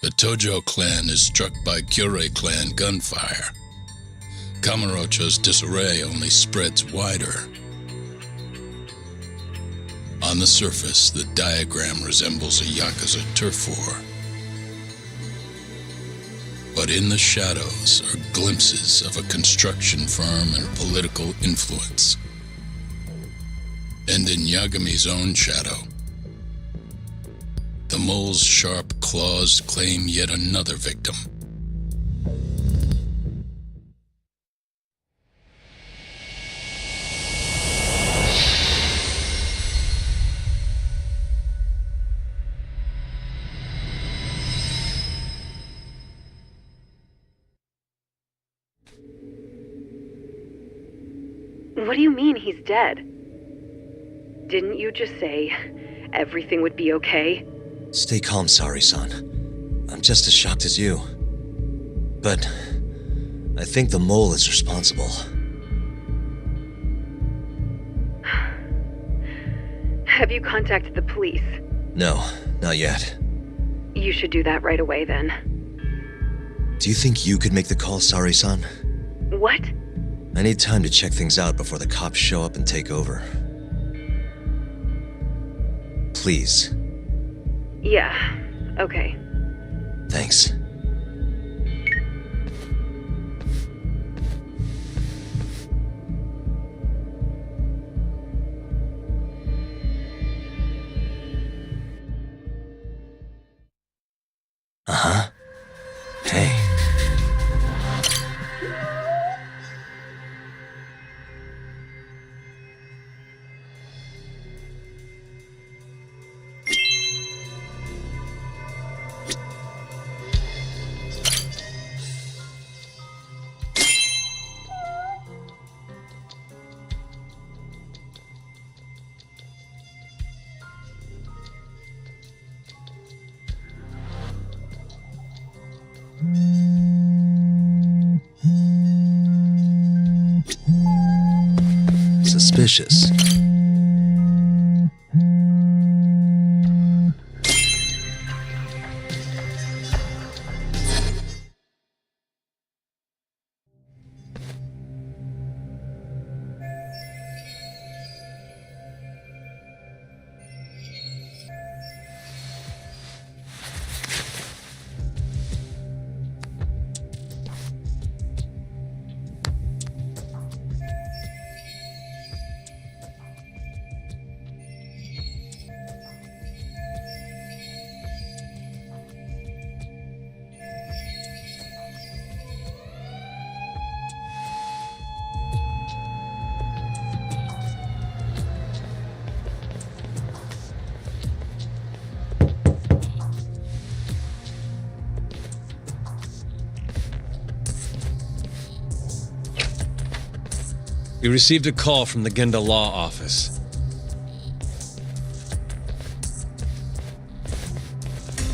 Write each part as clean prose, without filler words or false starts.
The Tojo clan is struck by Kyorei clan gunfire. Kamurocho's disarray only spreads wider. On the surface, the diagram resembles a Yakuza turf war. But in the shadows are glimpses of a construction firm and political influence. And in Yagami's own shadow, the mole's sharp claws claim yet another victim. What do you mean he's dead? Didn't you just say everything would be okay? Stay calm, Sari-san. I'm just as shocked as you. But I think the mole is responsible. Have you contacted the police? No, not yet. You should do that right away then. Do you think you could make the call, Sari-san? What? I need time to check things out before the cops show up and take over. Please. Yeah, okay. Thanks. Uh-huh. Hey. Suspicious. We received a call from the Genda Law Office.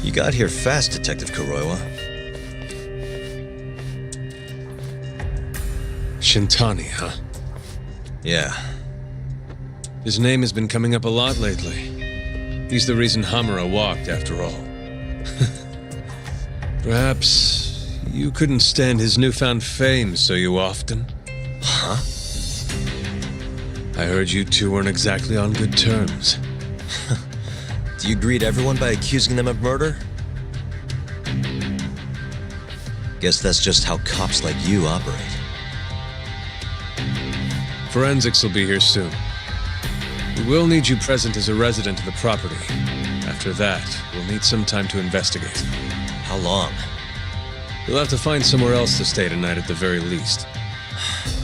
You got here fast, Detective Kuroiwa. Shintani, huh? Yeah. His name has been coming up a lot lately. He's the reason Hamura walked, after all. Perhaps you couldn't stand his newfound fame so you often? Huh? I heard you two weren't exactly on good terms. Do you greet everyone by accusing them of murder? Guess that's just how cops like you operate. Forensics will be here soon. We will need you present as a resident of the property. After that, we'll need some time to investigate. How long? You'll have to find somewhere else to stay tonight at the very least.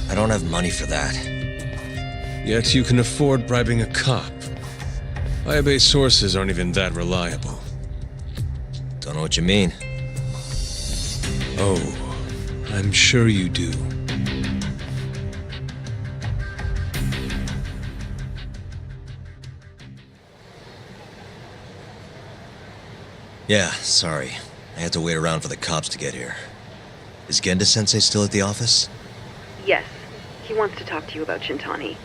I don't have money for that. Yet you can afford bribing a cop. Ayabe's sources aren't even that reliable. Don't know what you mean. Oh, I'm sure you do. Yeah, sorry. I had to wait around for the cops to get here. Is Genda-sensei still at the office? Yes, he wants to talk to you about Shintani.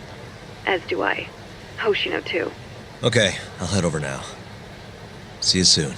As do I. Hoshino, too. Okay, I'll head over now. See you soon.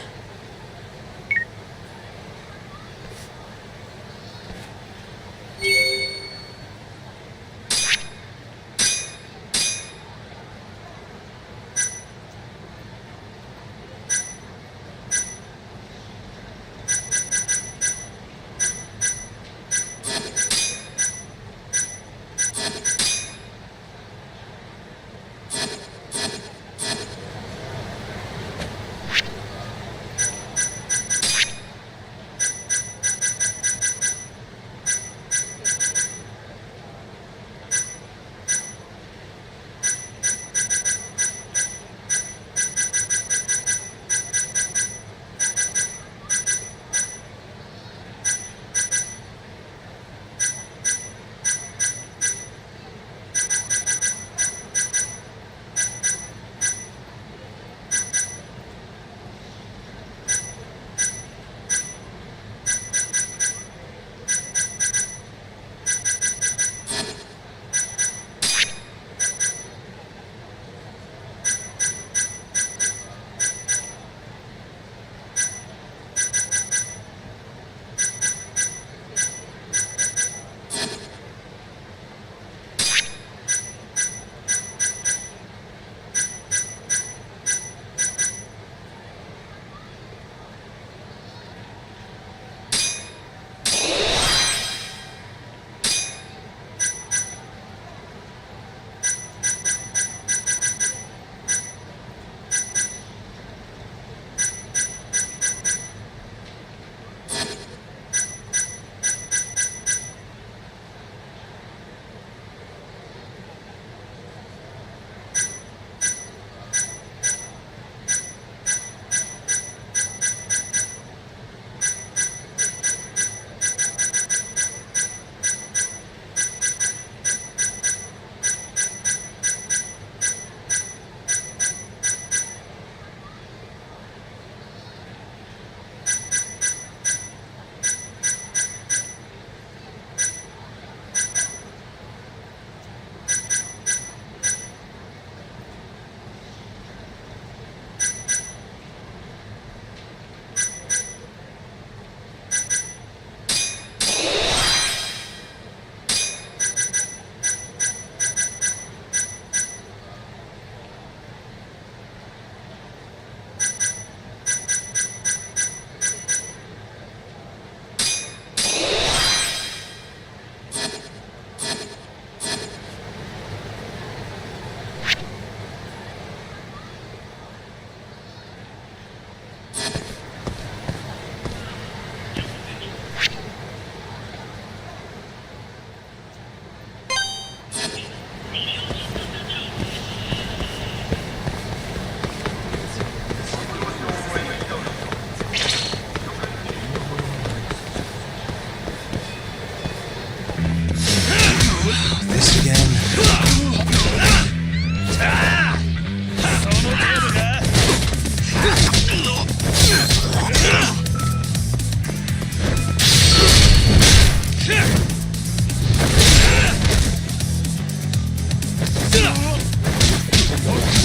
This again?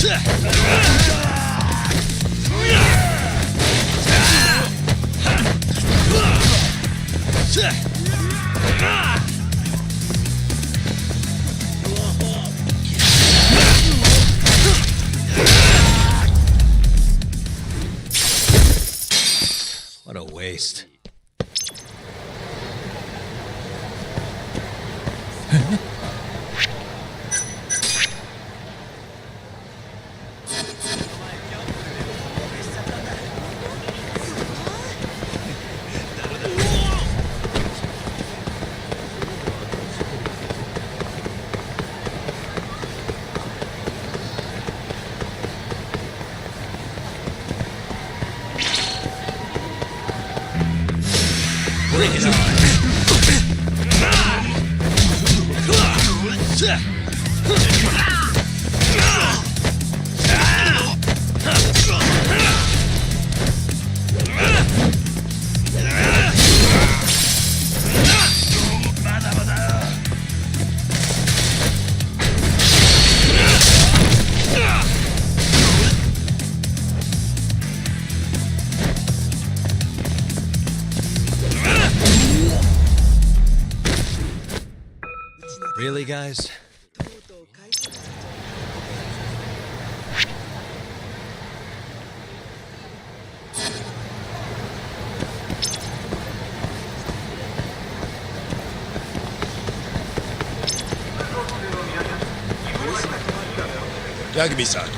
What a waste. Bring it on! Really, guys? Yagami-san.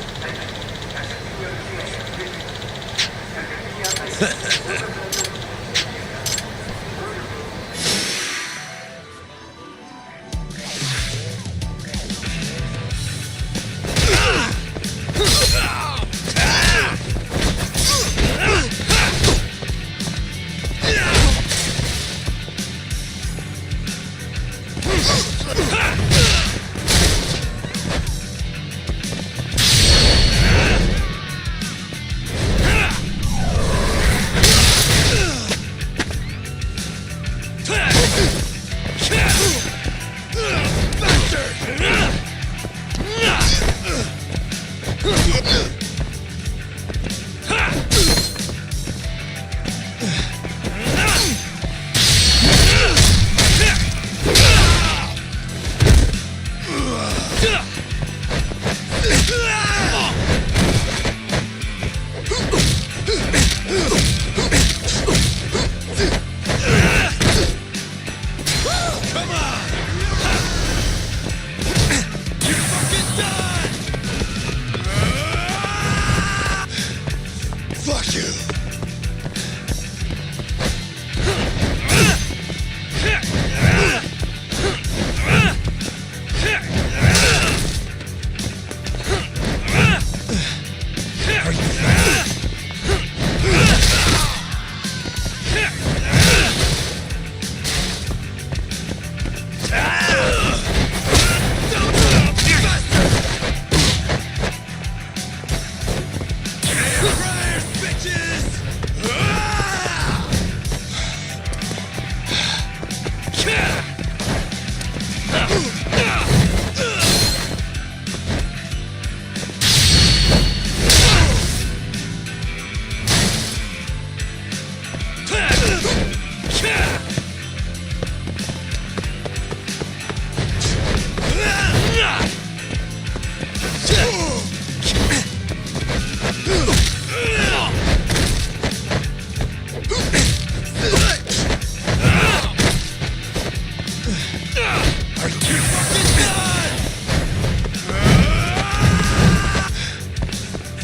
Fuck you!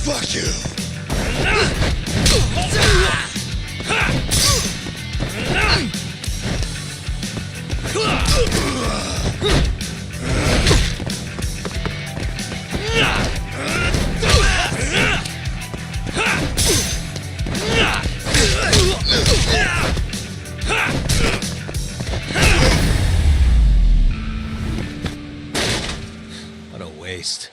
Fuck you! What a waste.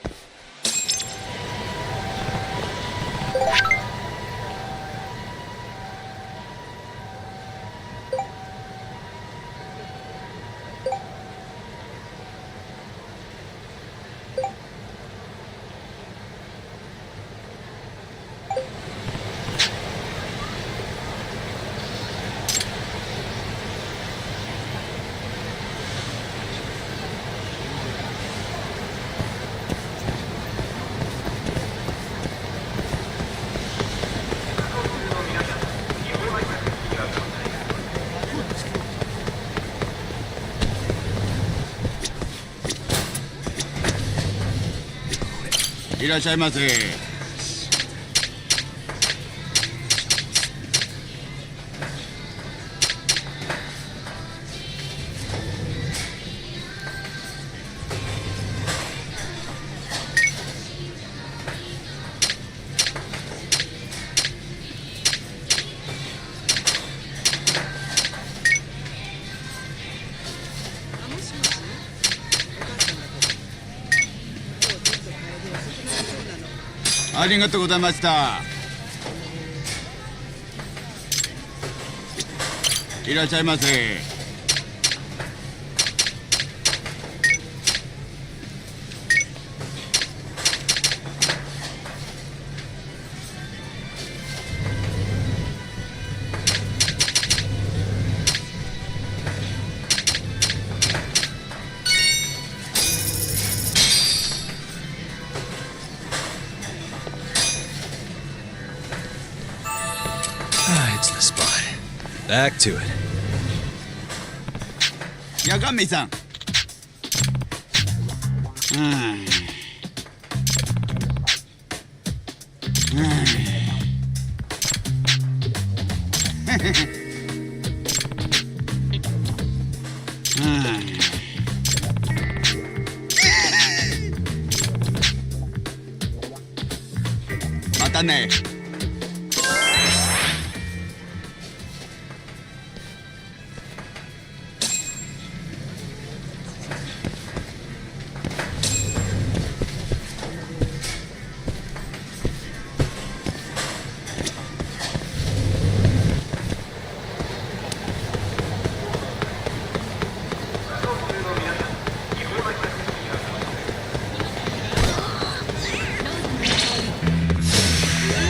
いらっしゃいませ。ありがとうございました。いらっしゃいませ。It's the spot. Back to it. ヤガンメイさん。またね。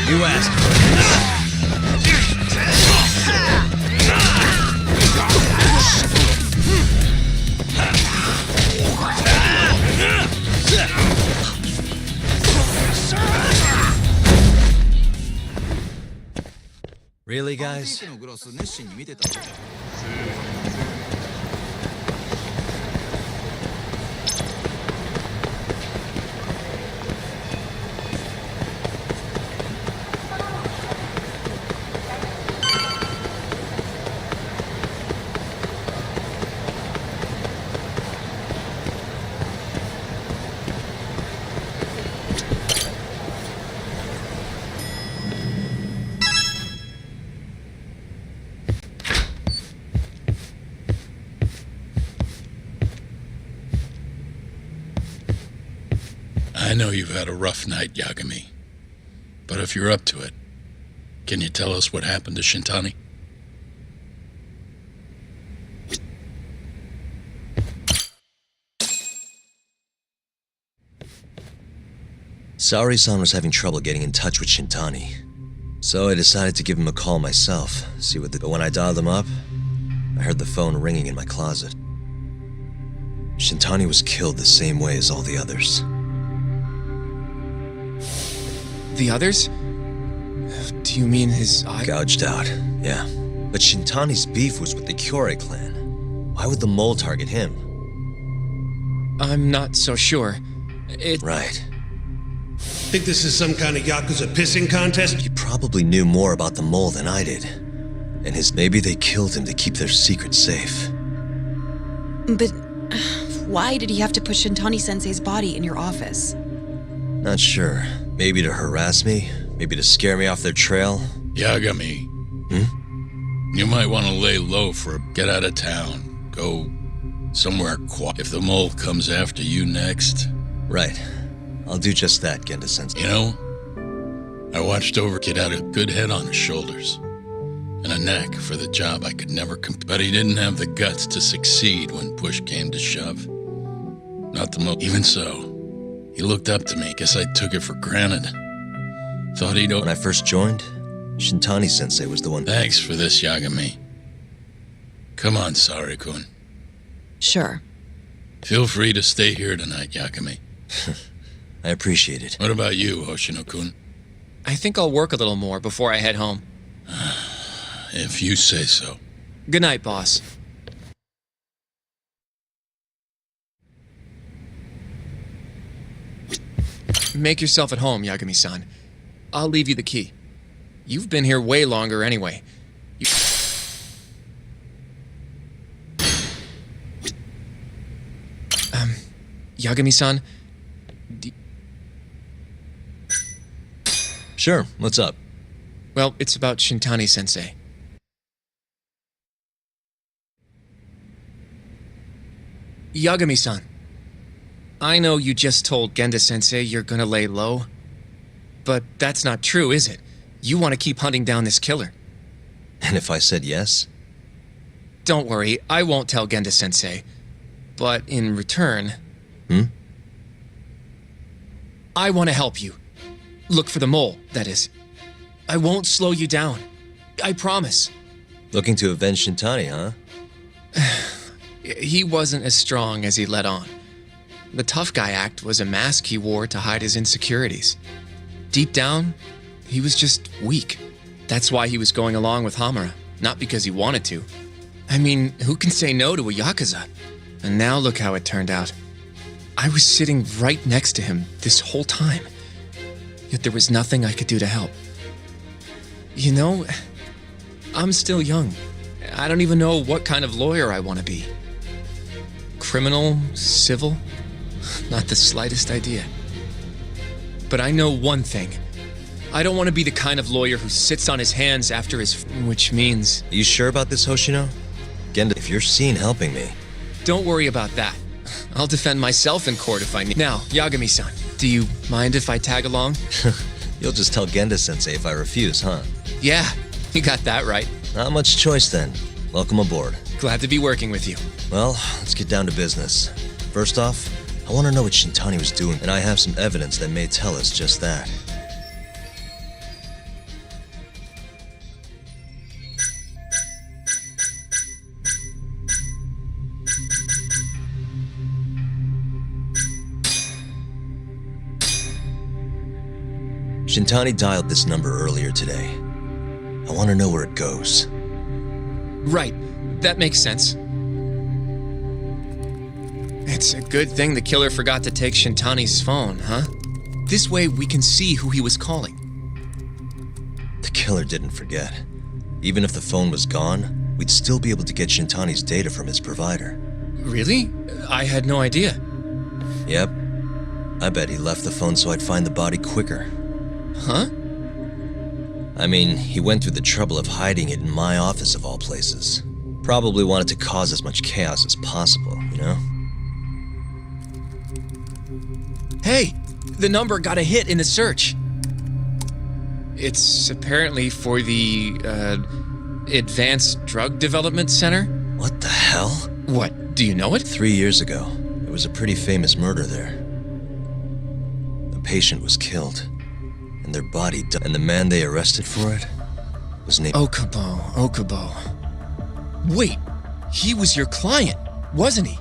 You asked for it. Really, guys? I know you've had a rough night, Yagami. But if you're up to it, can you tell us what happened to Shintani? Saori-san was having trouble getting in touch with Shintani. So I decided to give him a call myself, see what But when I dialed him up, I heard the phone ringing in my closet. Shintani was killed the same way as all the others. The others? Do you mean his eye? Gouged out, yeah. But Shintani's beef was with the Kyorei clan. Why would the mole target him? I'm not so sure. Right. Think this is some kind of Yakuza pissing contest? He probably knew more about the mole than I did. And maybe they killed him to keep their secret safe. But why did he have to put Shintani-sensei's body in your office? Not sure. Maybe to harass me? Maybe to scare me off their trail? Yagami. You might want to lay low for a get out of town. Go somewhere quiet. If the mole comes after you next... Right. I'll do just that, Genda-sensei. You know, I watched over a kid had a good head on his shoulders. And a knack for the job I could never but he didn't have the guts to succeed when push came to shove. Not the most. Even so, he looked up to me. Guess I took it for granted. Thought he'd... When I first joined, Shintani-sensei was the one... Thanks for this, Yagami. Come on, Sari-kun. Sure. Feel free to stay here tonight, Yagami. I appreciate it. What about you, Hoshino-kun? I think I'll work a little more before I head home. If you say so. Good night, boss. Make yourself at home, Yagami-san. I'll leave you the key. You've been here way longer anyway. Yagami-san? Sure, what's up? Well, it's about Shintani-sensei. Yagami-san, I know you just told Genda-sensei you're gonna lay low, but that's not true, is it? You want to keep hunting down this killer. And if I said yes? Don't worry, I won't tell Genda-sensei. But in return... I want to help you. Look for the mole, that is. I won't slow you down. I promise. Looking to avenge Shintani, huh? He wasn't as strong as he let on. The tough guy act was a mask he wore to hide his insecurities. Deep down, he was just weak. That's why he was going along with Hamura, not because he wanted to. I mean, who can say no to a Yakuza? And now look how it turned out. I was sitting right next to him this whole time, yet there was nothing I could do to help. You know, I'm still young. I don't even know what kind of lawyer I want to be. Criminal? Civil? Not the slightest idea. But I know one thing. I don't want to be the kind of lawyer who sits on his hands after his... which means... Are you sure about this, Hoshino? Genda, if you're seen helping me... Don't worry about that. I'll defend myself in court if I need... Now, Yagami-san, do you mind if I tag along? You'll just tell Genda-sensei if I refuse, huh? Yeah, you got that right. Not much choice then. Welcome aboard. Glad to be working with you. Well, let's get down to business. First off, I want to know what Shintani was doing, and I have some evidence that may tell us just that. Shintani dialed this number earlier today. I want to know where it goes. Right, that makes sense. It's a good thing the killer forgot to take Shintani's phone, huh? This way we can see who he was calling. The killer didn't forget. Even if the phone was gone, we'd still be able to get Shintani's data from his provider. Really? I had no idea. Yep. I bet he left the phone so I'd find the body quicker. Huh? I mean, he went through the trouble of hiding it in my office of all places. Probably wanted to cause as much chaos as possible, you know? Hey, the number got a hit in the search. It's apparently for the, Advanced Drug Development Center? What the hell? What, do you know it? 3 years ago, there was a pretty famous murder there. A patient was killed, and their body died, and the man they arrested for it was named... Okubo. Wait, he was your client, wasn't he?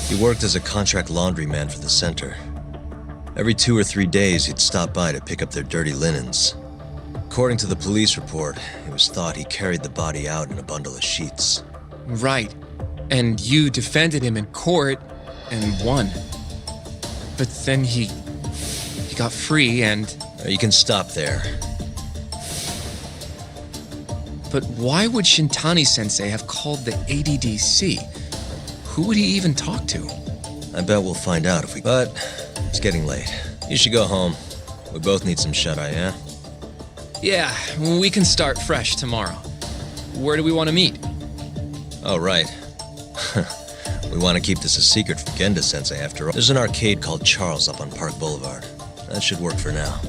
He worked as a contract laundryman for the center. Every 2 or 3 days, he'd stop by to pick up their dirty linens. According to the police report, it was thought he carried the body out in a bundle of sheets. Right. And you defended him in court and won. But then he got free and... You can stop there. But why would Shintani-sensei have called the ADDC? Who would he even talk to? I bet we'll find out if we... But it's getting late. You should go home. We both need some shut-eye, yeah? Yeah, we can start fresh tomorrow. Where do we want to meet? Oh, right. We want to keep this a secret from Genda-sensei after all. There's an arcade called Charles up on Park Boulevard. That should work for now.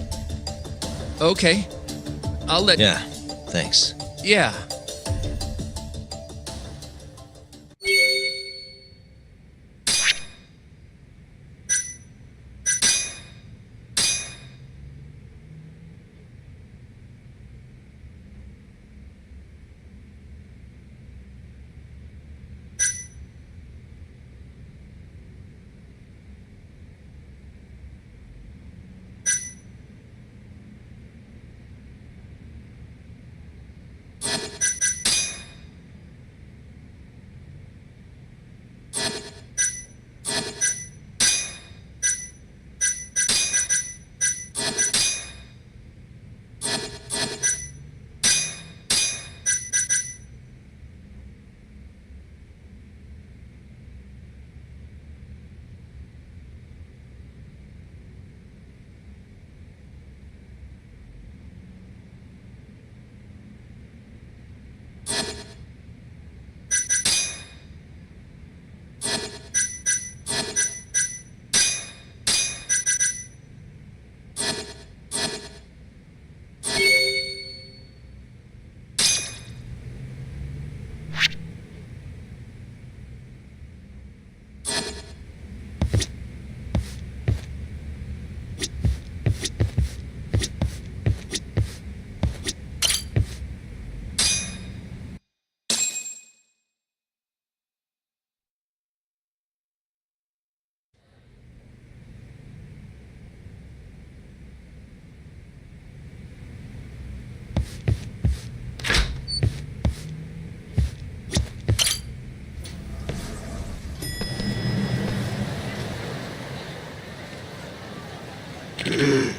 Okay. I'll let... Yeah, thanks. Yeah. Hmm?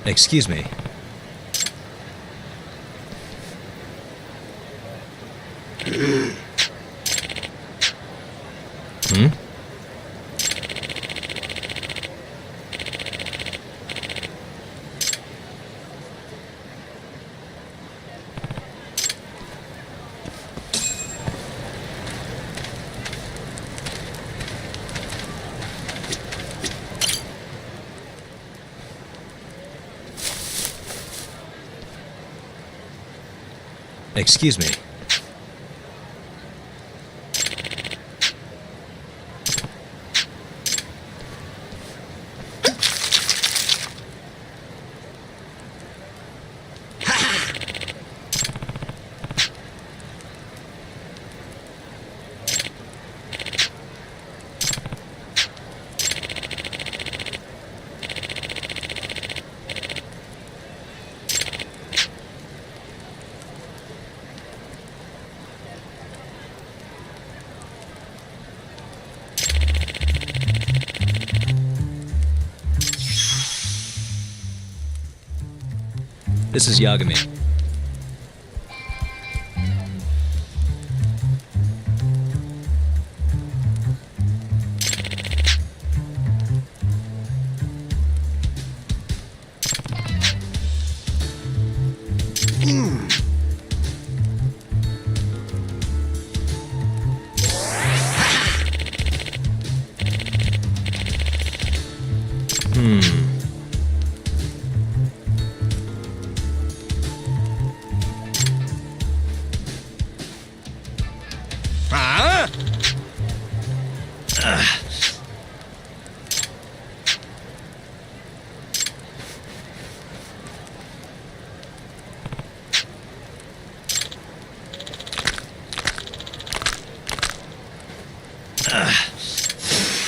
Excuse me. Hmm? Excuse me. This is Yagami.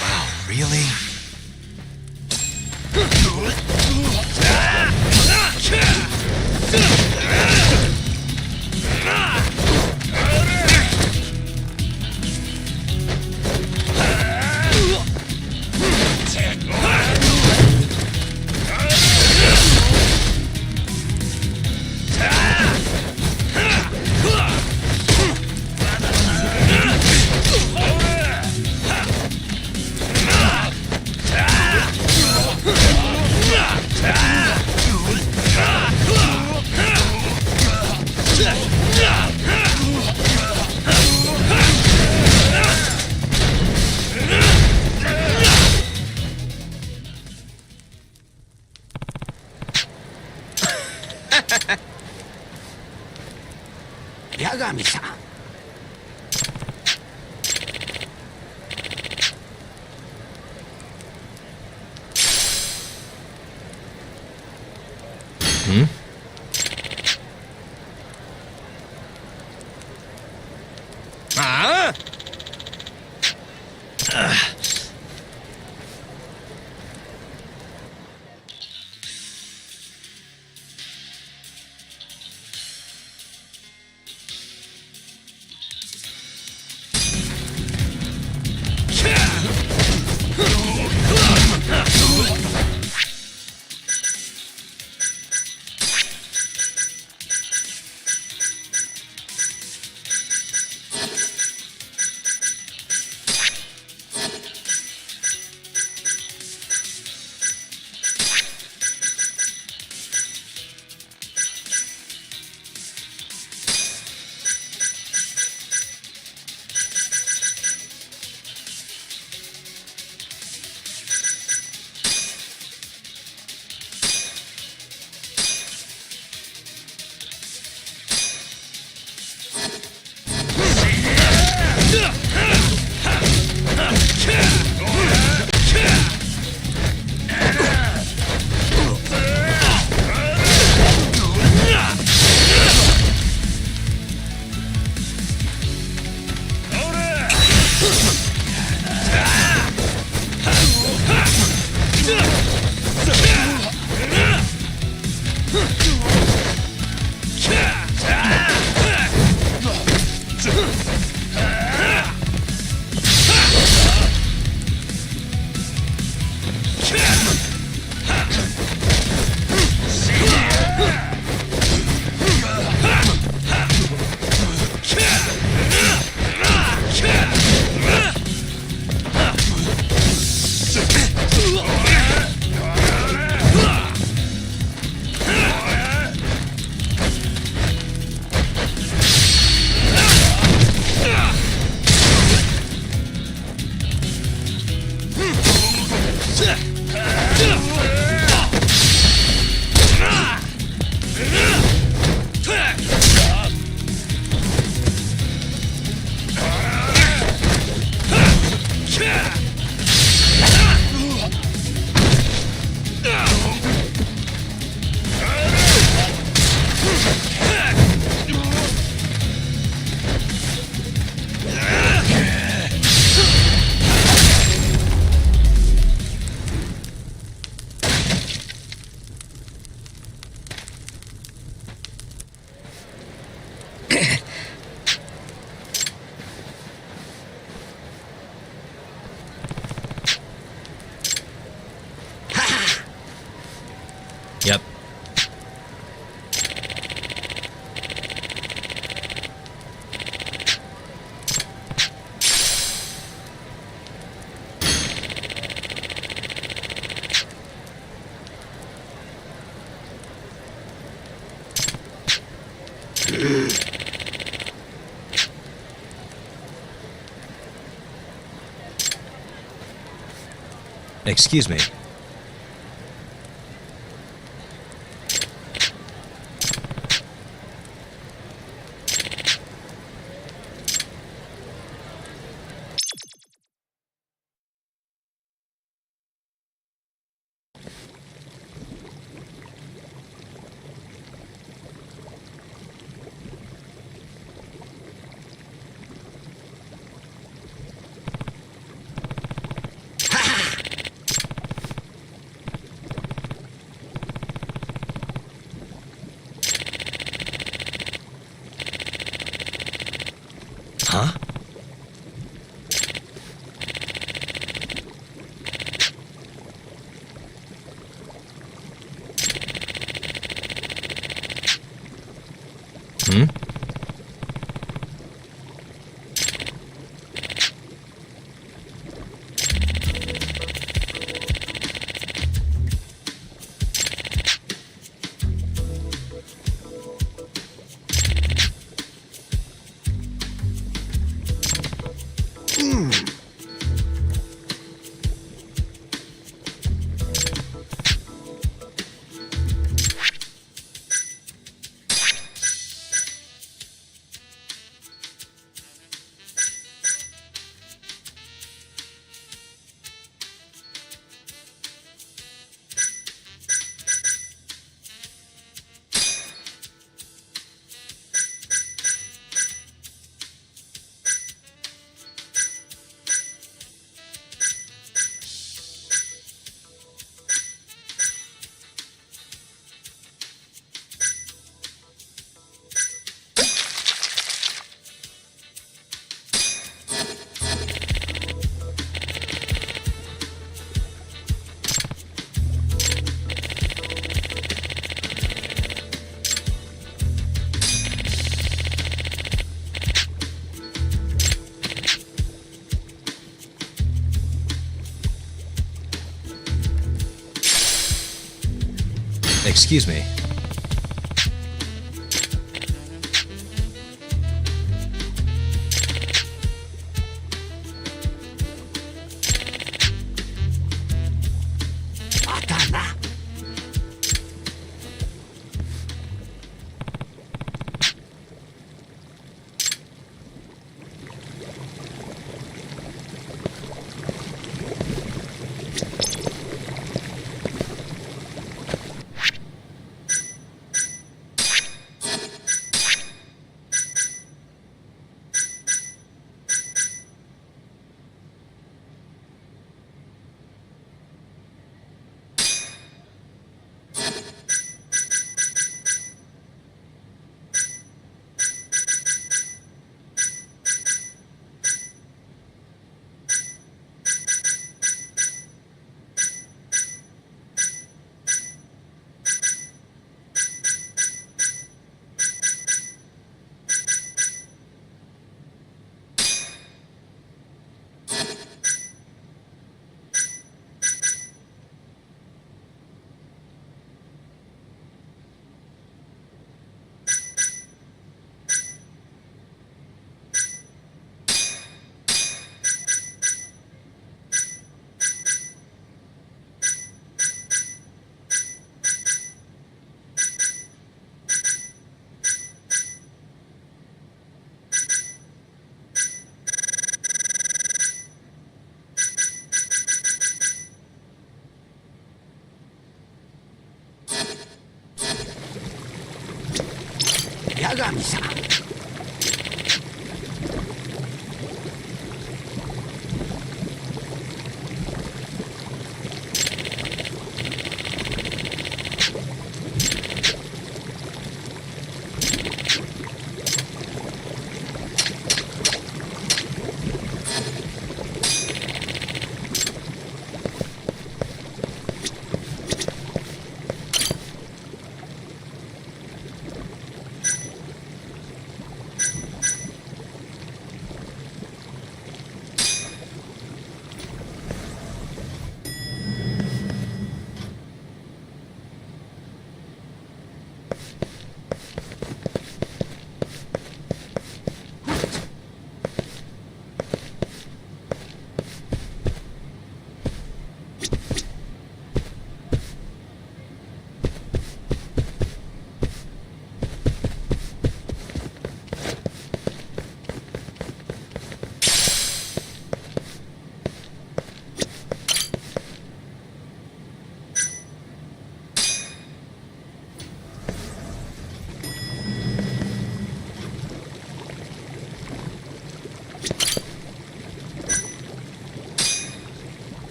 Wow, really? Yagami-san. Hmm? Excuse me. Huh? Hmm? Excuse me.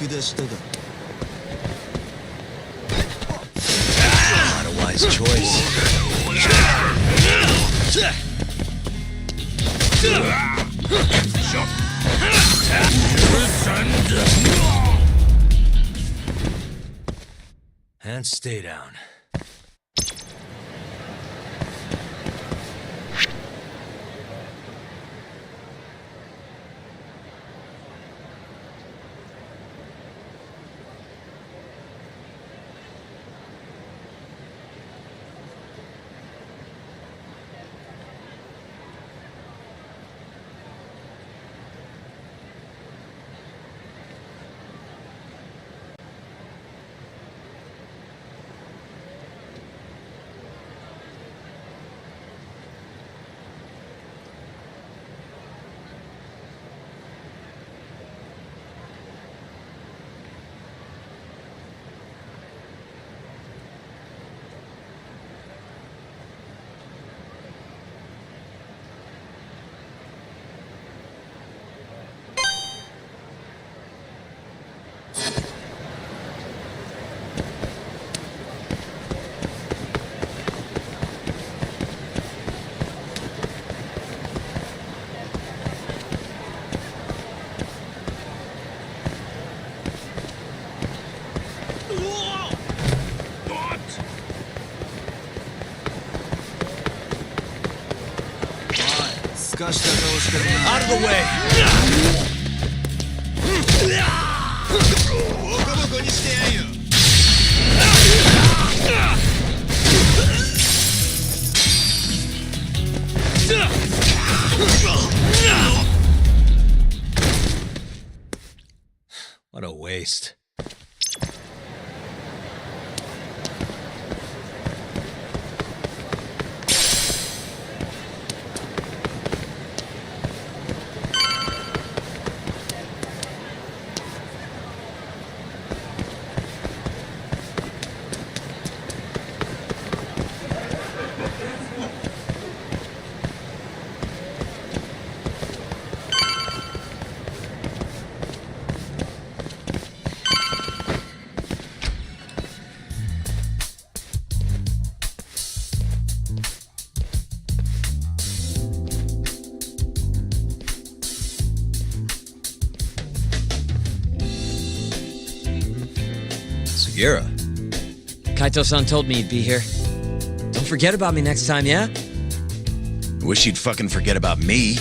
Not a wise choice. And stay down. Out of the way! What a waste. Sugiura. Kaito-san told me you'd be here. Don't forget about me next time, yeah? Wish you'd fucking forget about me.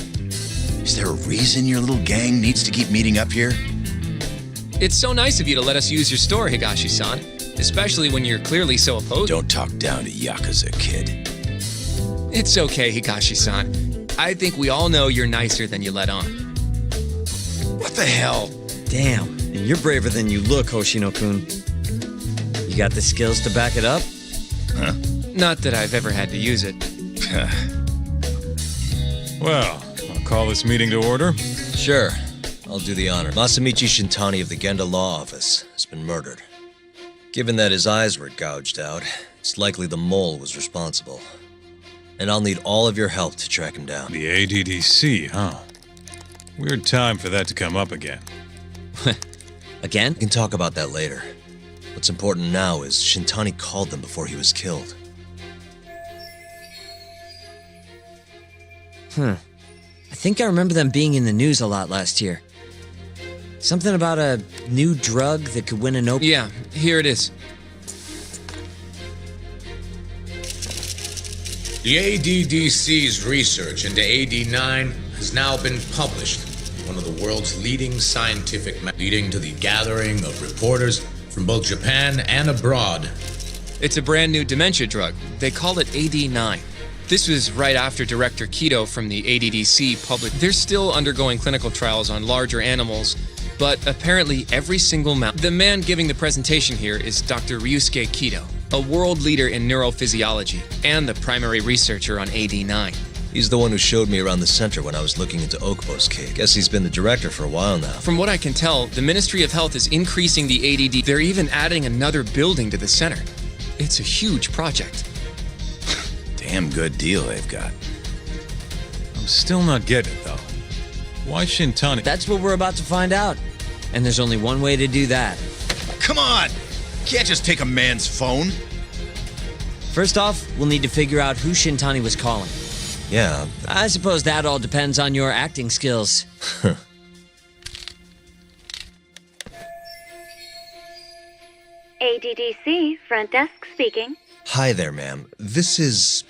Is there a reason your little gang needs to keep meeting up here? It's so nice of you to let us use your store, Higashi-san. Especially when you're clearly so opposed. Don't talk down to Yakuza, kid. It's okay, Higashi-san. I think we all know you're nicer than you let on. What the hell? Damn, and you're braver than you look, Hoshino-kun. You got the skills to back it up? Huh? Not that I've ever had to use it. Well, I'll call this meeting to order. Sure. I'll do the honor. Masamichi Shintani of the Genda Law Office has been murdered. Given that his eyes were gouged out, it's likely the mole was responsible. And I'll need all of your help to track him down. The ADDC, huh? Weird time for that to come up again. Again? We can talk about that later. What's important now is Shintani called them before he was killed. I think I remember them being in the news a lot last year. Something about a new drug that could win a Nobel. Yeah, here it is. The ADDC's research into AD9 has now been published. One of the world's leading scientific, leading to the gathering of reporters from both Japan and abroad. It's a brand new dementia drug. They call it AD9. This was right after Director Kido from the ADDC published. They're still undergoing clinical trials on larger animals, but apparently every single mouse. The man giving the presentation here is Dr. Ryusuke Kido, a world leader in neurophysiology and the primary researcher on AD9. He's the one who showed me around the center when I was looking into Okubo's cake. Guess he's been the director for a while now. From what I can tell, the Ministry of Health is increasing the ADD. They're even adding another building to the center. It's a huge project. Damn good deal they've got. I'm still not getting it, though. Why Shintani? That's what we're about to find out. And there's only one way to do that. Come on! Can't just take a man's phone. First off, we'll need to figure out who Shintani was calling. Yeah, I suppose that all depends on your acting skills. ADDC, front desk speaking. hi there, ma'am. This is...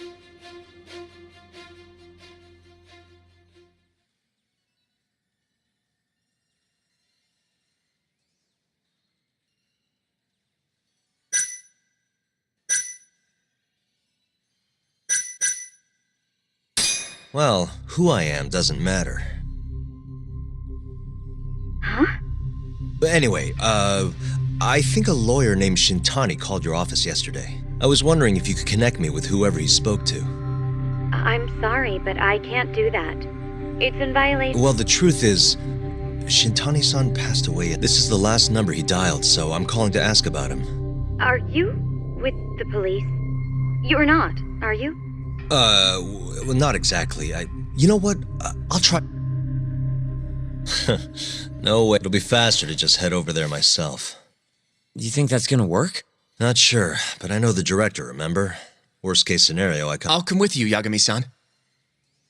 Well, who I am doesn't matter. Huh? But anyway, I think a lawyer named Shintani called your office yesterday. I was wondering if you could connect me with whoever he spoke to. I'm sorry, but I can't do that. It's in violation. Well, the truth is, Shintani-san passed away. This is the last number he dialed, so I'm calling to ask about him. Are you with the police? You're not, are you? Well, not exactly. You know what? I'll try... No way. It'll be faster to just head over there myself. You think that's gonna work? Not sure, but I know the director, remember? Worst case scenario, I'll come with you, Yagami-san.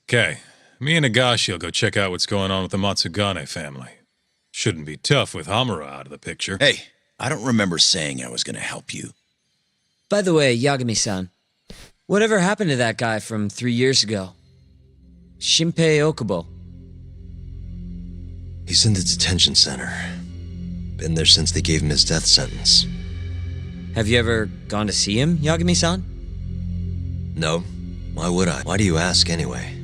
Okay, me and Nagashi will go check out what's going on with the Matsugane family. Shouldn't be tough with Hamura out of the picture. Hey, I don't remember saying I was gonna help you. By the way, Yagami-san, whatever happened to that guy from 3 years ago? Shinpei Okubo. He's in the detention center. Been there since they gave him his death sentence. Have you ever gone to see him, Yagami-san? No. Why would I? Why do you ask anyway?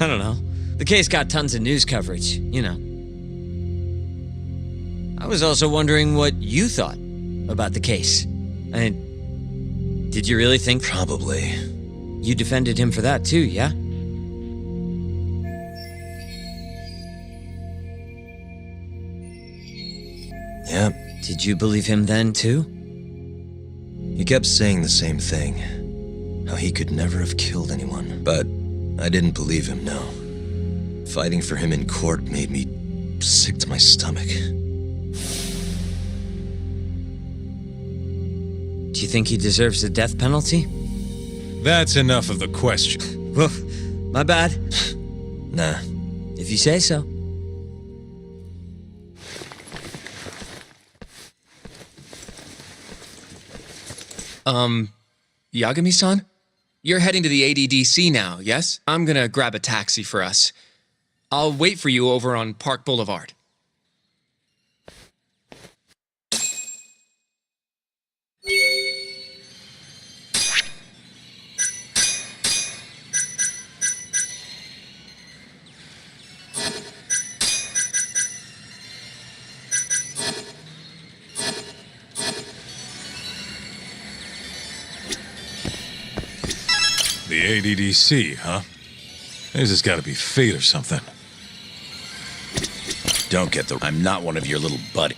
I don't know. The case got tons of news coverage, you know. I was also wondering what you thought about the case. Did you really think... Probably. You defended him for that too, yeah? Yeah. Did you believe him then too? He kept saying the same thing. How he could never have killed anyone. But I didn't believe him, no. Fighting for him in court made me sick to my stomach. Do you think he deserves the death penalty? That's enough of the question. Woof. My bad. Nah. If you say so. Yagami-san? You're heading to the ADDC now, yes? I'm gonna grab a taxi for us. I'll wait for you over on Park Boulevard. The ADDC, huh? This has got to be fate or something. Don't get the... I'm not one of your little buddies.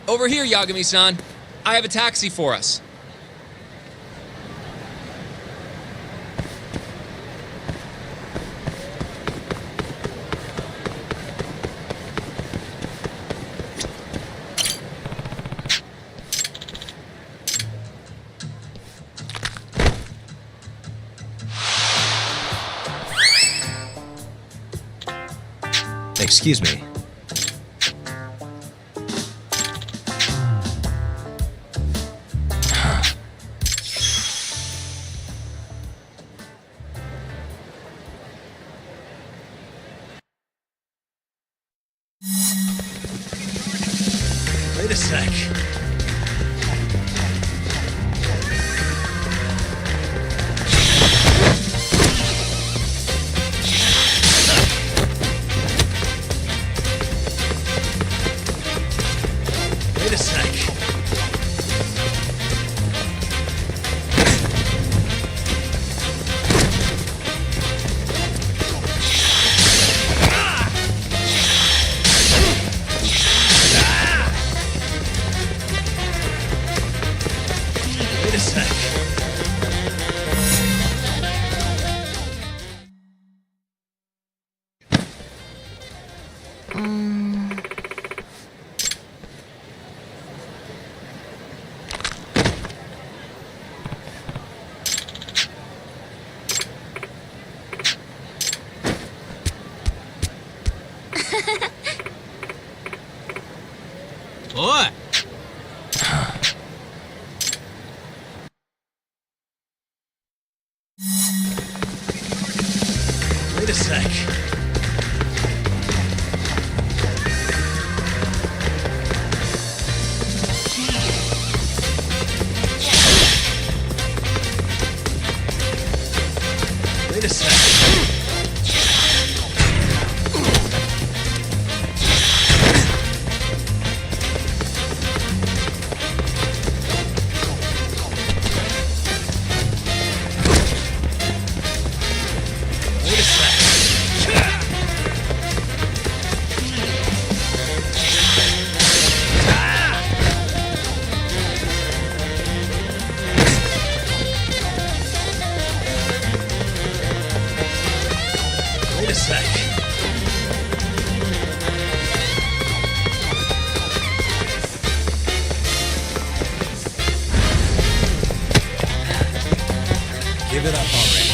Over here, Yagami-san. I have a taxi for us. Excuse me. Wait a sec. Wait a sec. Wait a sec. Oi! Wait a sec. Wait a sec. Wait a sec. Wait a sec. Give it up already.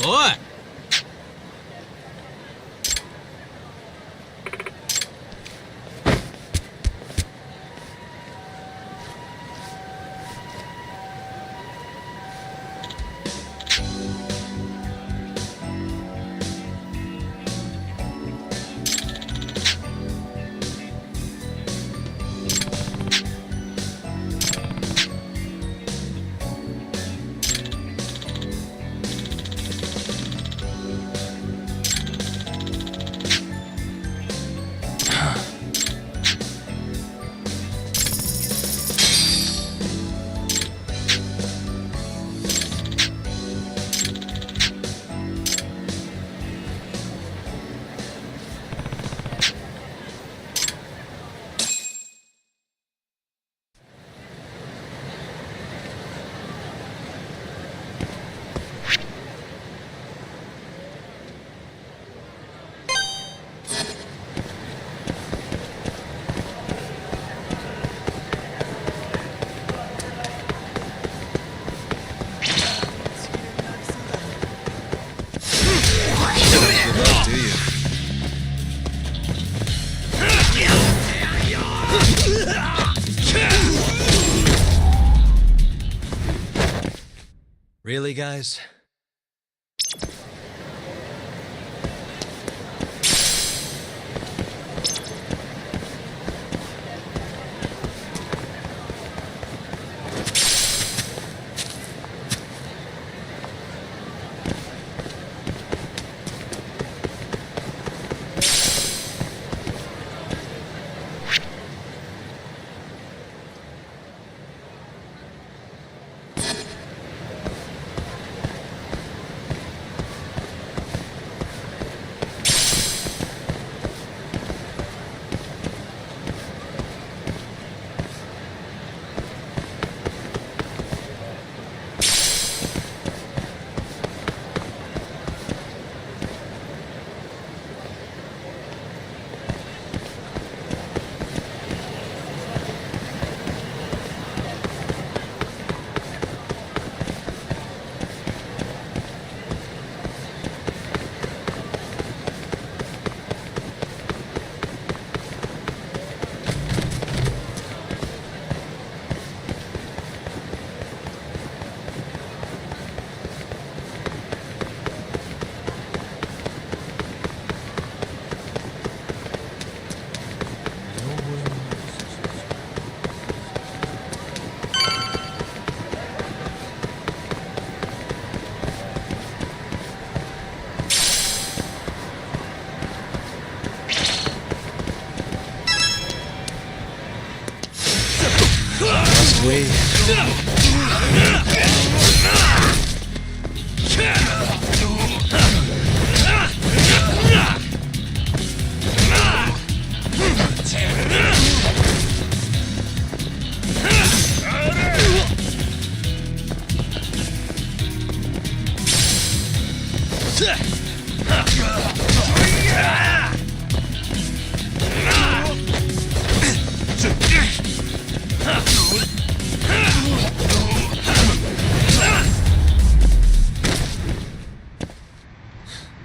Oi! Do you? Really, guys?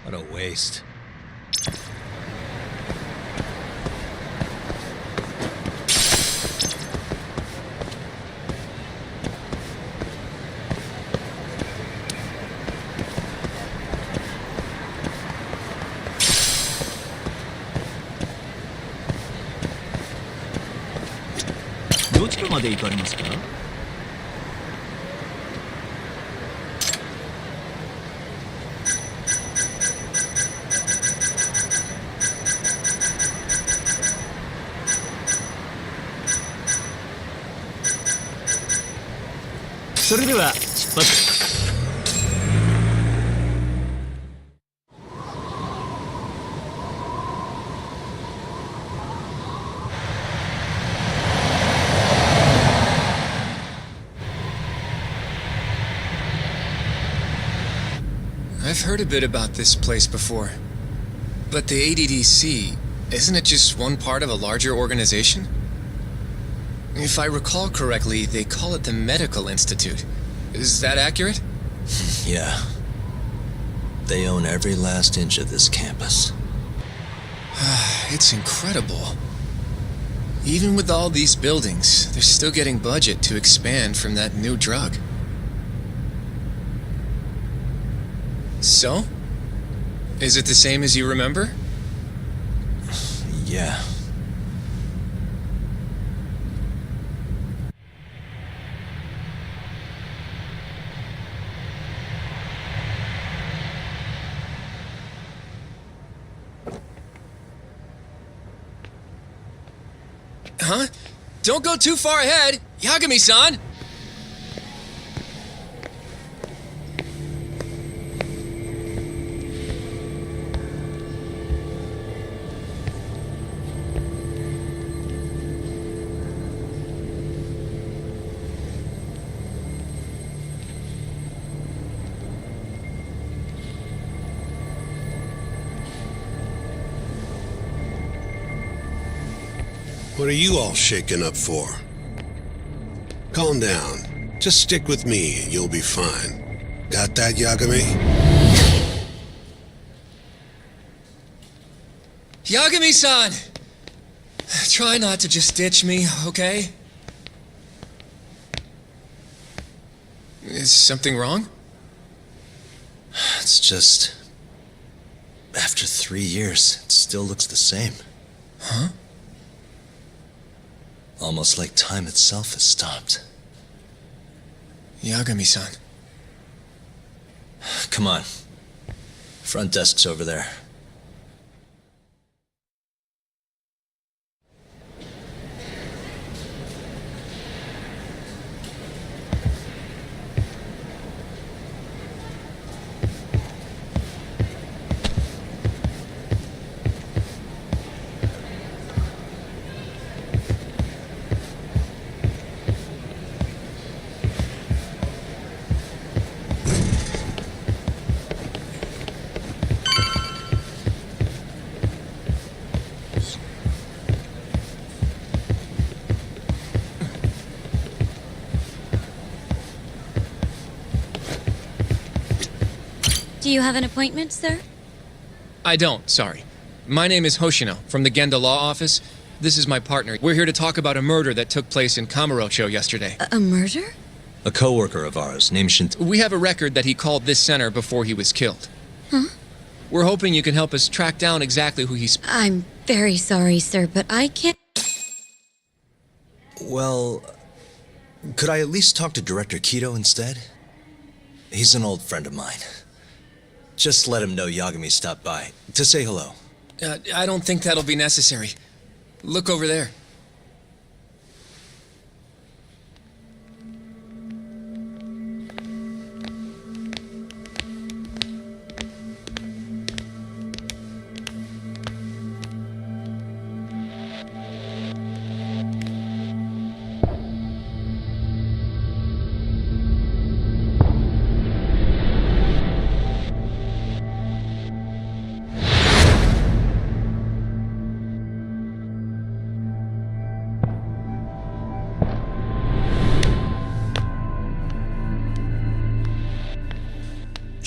What a waste. I've heard a bit about this place before. But the ADDC, isn't it just one part of a larger organization? If I recall correctly, they call it the Medical Institute. Is that accurate? Yeah. They own every last inch of this campus. It's incredible. Even with all these buildings, they're still getting budget to expand from that new drug. So? Is it the same as you remember? Yeah. Huh? Don't go too far ahead! Yagami-san! What are you all shaken up for? Calm down. Just stick with me and you'll be fine. Got that, Yagami? Yagami-san! Try not to just ditch me, okay? Is something wrong? It's just... After 3 years, it still looks the same. Huh? Almost like time itself has stopped. Yagami-san. Come on. Front desk's over there. Do you have an appointment, sir? I don't, sorry. My name is Hoshino, from the Genda Law Office. This is my partner. We're here to talk about a murder that took place in Kamurocho yesterday. A murder? A coworker of ours named Shint... We have a record that he called this center before he was killed. Huh? We're hoping you can help us track down exactly who he's... I'm very sorry, sir, but I can't... Well... Could I at least talk to Director Kido instead? He's an old friend of mine. Just let him know Yagami stopped by, to say hello. I don't think that'll be necessary. Look over there.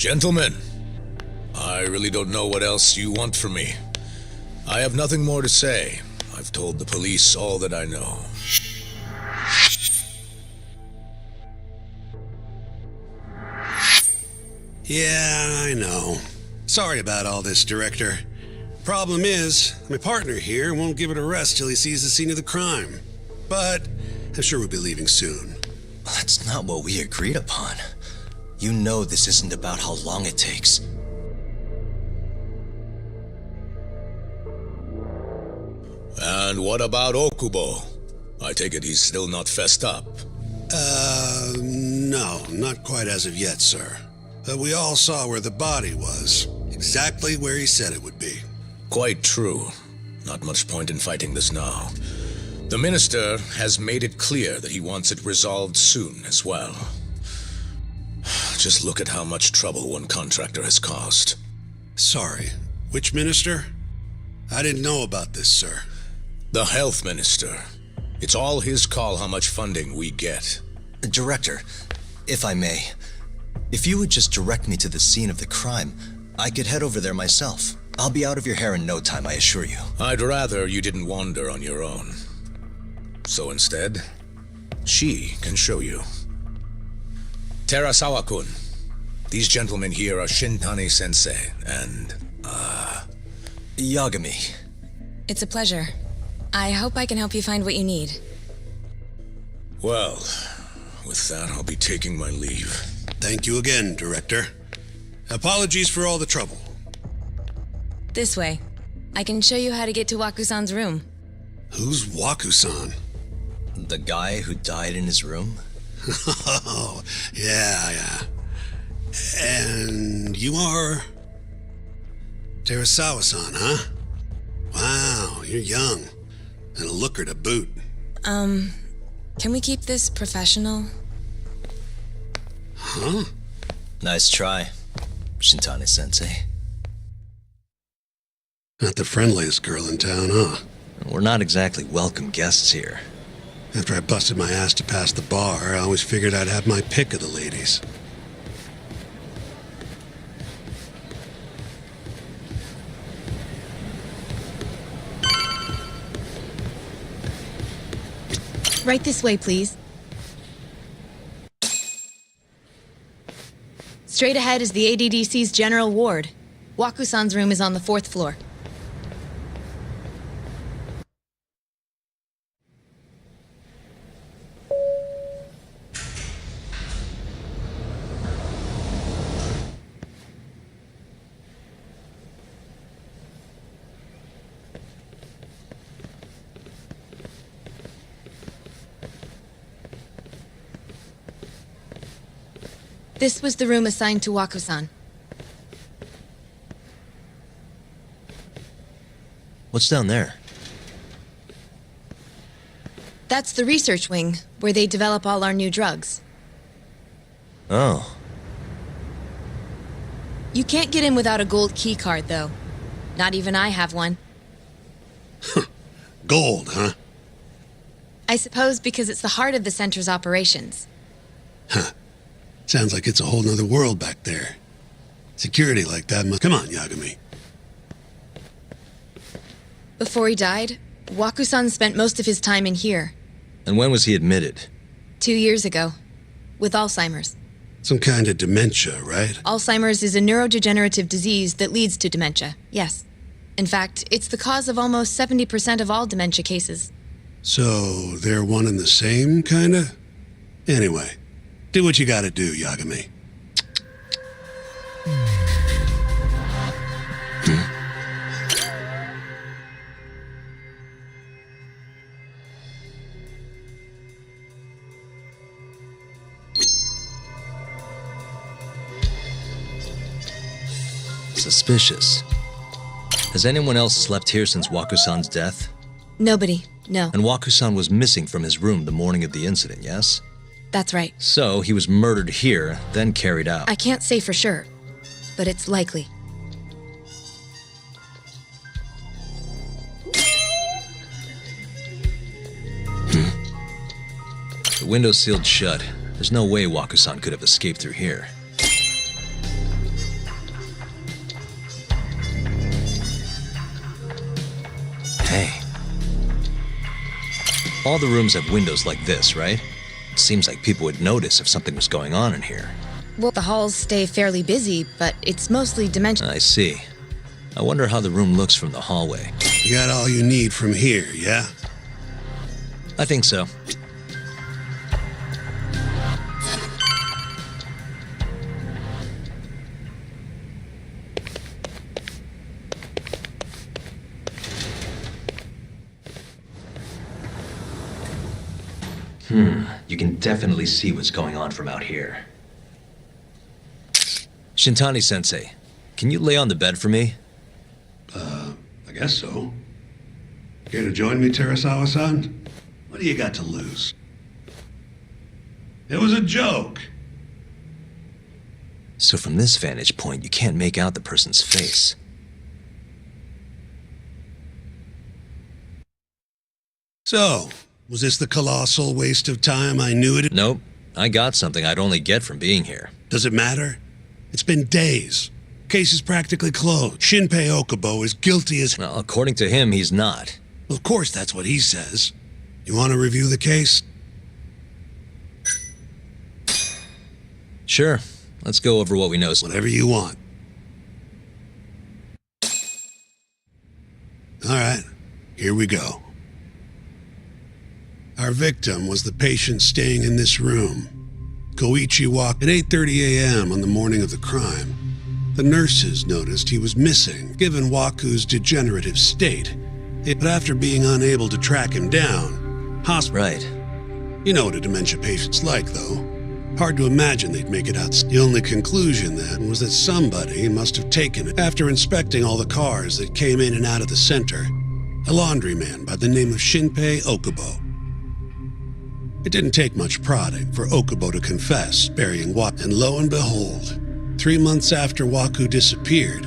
Gentlemen, I really don't know what else you want from me. I have nothing more to say. I've told the police all that I know. Yeah, I know. Sorry about all this, Director. Problem is, my partner here won't give it a rest till he sees the scene of the crime. But I'm sure we'll be leaving soon. That's not what we agreed upon. You know this isn't about how long it takes. And what about Okubo? I take it he's still not fessed up. No, not quite as of yet, sir. But we all saw where the body was. Exactly where he said it would be. Quite true. Not much point in fighting this now. The minister has made it clear that he wants it resolved soon as well. Just look at how much trouble one contractor has caused. Sorry, which minister? I didn't know about this, sir. The health minister. It's all his call how much funding we get. Director, if I may, if you would just direct me to the scene of the crime, I could head over there myself. I'll be out of your hair in no time, I assure you. I'd rather you didn't wander on your own. So instead, she can show you. Terasawa-kun, these gentlemen here are Shintani-sensei and, Yagami. It's a pleasure. I hope I can help you find what you need. Well, with that, I'll be taking my leave. Thank you again, Director. Apologies for all the trouble. This way. I can show you how to get to Waku-san's room. Who's Waku-san? The guy who died in his room? Oh, yeah. And you are... Terasawa-san, huh? Wow, you're young. And a looker to boot. Can we keep this professional? Huh? Nice try, Shintani-sensei. Not the friendliest girl in town, huh? We're not exactly welcome guests here. After I busted my ass to pass the bar, I always figured I'd have my pick of the ladies. Right this way, please. Straight ahead is the ADDC's general ward. Waku-san's room is on the 4th floor. This was the room assigned to Waku-san. What's down there? That's the research wing, where they develop all our new drugs. Oh. You can't get in without a gold key card, though. Not even I have one. Gold, huh? I suppose because it's the heart of the center's operations. Huh. Sounds like it's a whole nother world back there. Security like that must... Come on, Yagami. Before he died, Waku-san spent most of his time in here. And when was he admitted? 2 years ago. With Alzheimer's. Some kind of dementia, right? Alzheimer's is a neurodegenerative disease that leads to dementia, yes. In fact, it's the cause of almost 70% of all dementia cases. So, they're one and the same, kinda? Anyway, do what you gotta do, Yagami. Suspicious. Has anyone else slept here since Waku-san's death? Nobody, no. And Waku-san was missing from his room the morning of the incident, yes? That's right. So, he was murdered here, then carried out. I can't say for sure, but it's likely. The window's sealed shut. There's no way Waku-san could have escaped through here. Hey. All the rooms have windows like this, right? Seems like people would notice if something was going on in here. Well, the halls stay fairly busy, but it's mostly dimension. I see. I wonder how the room looks from the hallway. You got all you need from here, yeah? I think so. You can definitely see what's going on from out here. Shintani-sensei, can you lay on the bed for me? I guess so. Care to join me, Terasawa-san? What do you got to lose? It was a joke. So from this vantage point, you can't make out the person's face. So, was this the colossal waste of time I knew it? Nope. I got something I'd only get from being here. Does it matter? It's been days. Case is practically closed. Shinpei Okubo is guilty as... Well, according to him, he's not. Of course, that's what he says. You want to review the case? Sure. Let's go over what we know. Whatever you want. All right, here we go. Our victim was the patient staying in this room. Koichi walked at 8:30 a.m. on the morning of the crime. The nurses noticed he was missing, given Waku's degenerative state. But after being unable to track him down, Right. You know what a dementia patient's like, though. Hard to imagine they'd make it out. The only conclusion then was that somebody must have taken it after inspecting all the cars that came in and out of the center. A laundryman by the name of Shinpei Okubo. It didn't take much prodding for Okubo to confess, burying Waku. And lo and behold, 3 months after Waku disappeared,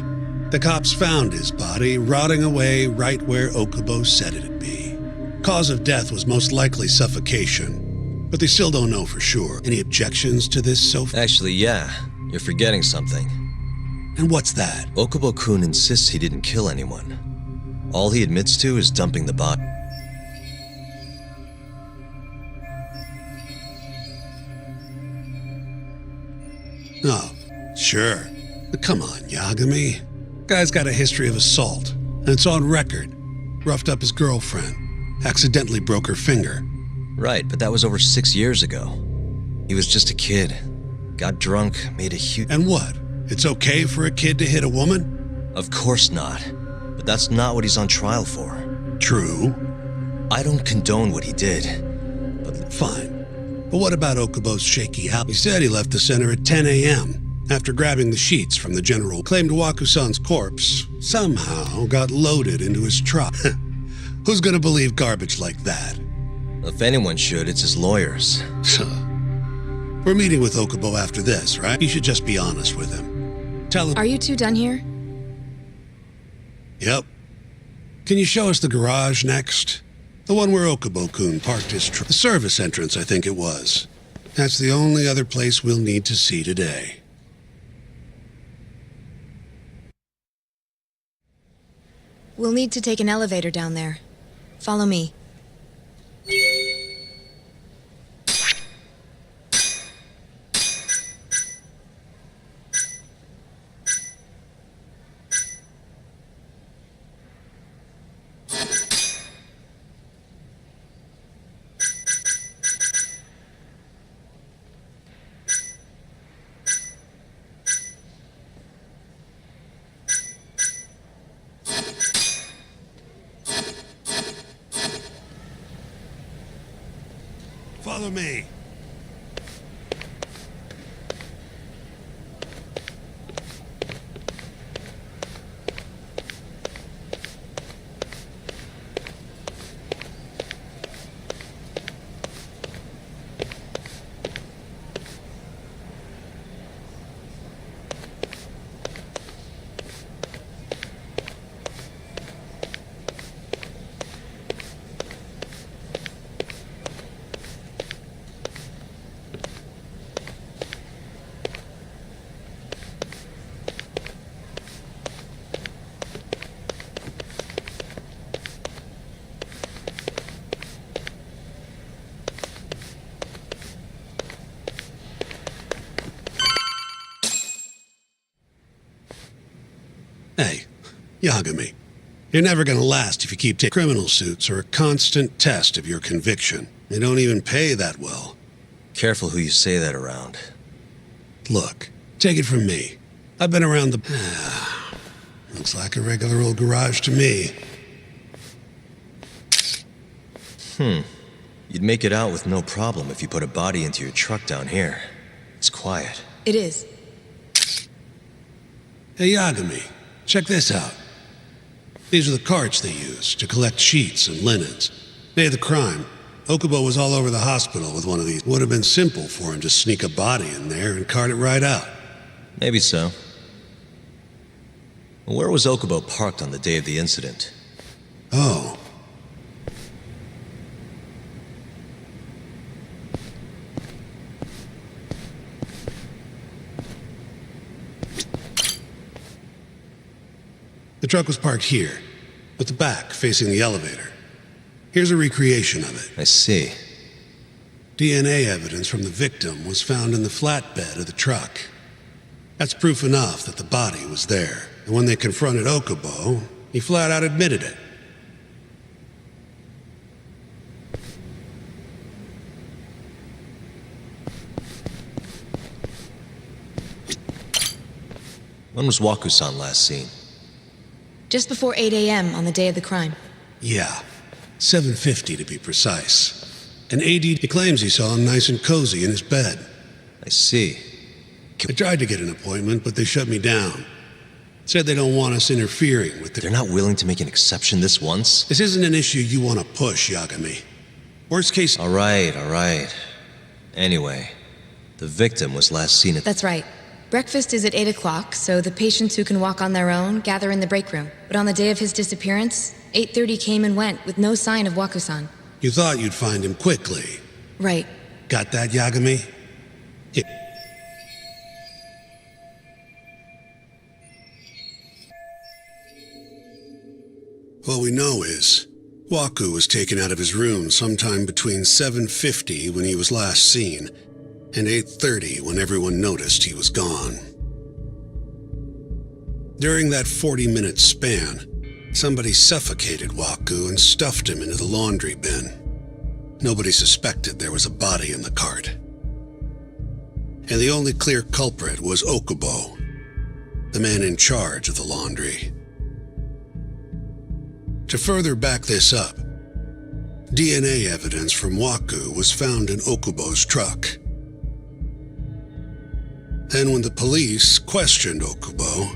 the cops found his body rotting away right where Okubo said it'd be. Cause of death was most likely suffocation, but they still don't know for sure. Any objections to this so far? Actually, yeah. You're forgetting something. And what's that? Okubo-kun insists he didn't kill anyone. All he admits to is dumping the body. Oh, sure. But come on, Yagami. Guy's got a history of assault, and it's on record. Roughed up his girlfriend. Accidentally broke her finger. Right, but that was over 6 years ago. He was just a kid. Got drunk, made a huge... And what? It's okay for a kid to hit a woman? Of course not. But that's not what he's on trial for. True. I don't condone what he did. But fine. But what about Okubo's shaky house? He said he left the center at 10 a.m. after grabbing the sheets from the general. Claimed Waku-san's corpse somehow got loaded into his truck. Who's gonna believe garbage like that? If anyone should, it's his lawyers. We're meeting with Okubo after this, right? You should just be honest with him. Tell him... Are you two done here? Yep. Can you show us the garage next? The one where Okubo-kun parked his truck. The service entrance, I think it was. That's the only other place we'll need to see today. We'll need to take an elevator down there. Follow me. Follow me. Yagami, you're never gonna last if you keep taking criminal suits or a constant test of your conviction. They don't even pay that well. Careful who you say that around. Look, take it from me. I've been around the... Looks like a regular old garage to me. You'd make it out with no problem if you put a body into your truck down here. It's quiet. It is. Hey, Yagami, check this out. These are the carts they use to collect sheets and linens. Day of the crime, Okubo was all over the hospital with one of these. Would have been simple for him to sneak a body in there and cart it right out. Maybe so. Well, where was Okubo parked on the day of the incident? Oh. The truck was parked here, with the back facing the elevator. Here's a recreation of it. I see. DNA evidence from the victim was found in the flatbed of the truck. That's proof enough that the body was there. And when they confronted Okubo, he flat out admitted it. When was Waku-san last seen? Just before 8 a.m. on the day of the crime. Yeah, 7:50 to be precise. And AD claims he saw him nice and cozy in his bed. I see. I tried to get an appointment, but they shut me down. Said they don't want us interfering with They're not willing to make an exception this once? This isn't an issue you want to push, Yagami. Worst case... All right. Anyway, the victim was last seen at... That's right. Breakfast is at 8 o'clock, so the patients who can walk on their own gather in the break room. But on the day of his disappearance, 8:30 came and went with no sign of Waku-san. You thought you'd find him quickly. Right. Got that, Yagami? Yeah. What we know is, Waku was taken out of his room sometime between 7:50 when he was last seen, and 8:30 when everyone noticed he was gone. During that 40-minute span, somebody suffocated Waku and stuffed him into the laundry bin. Nobody suspected there was a body in the cart. And the only clear culprit was Okubo, the man in charge of the laundry. To further back this up, DNA evidence from Waku was found in Okubo's truck. Then when the police questioned Okubo,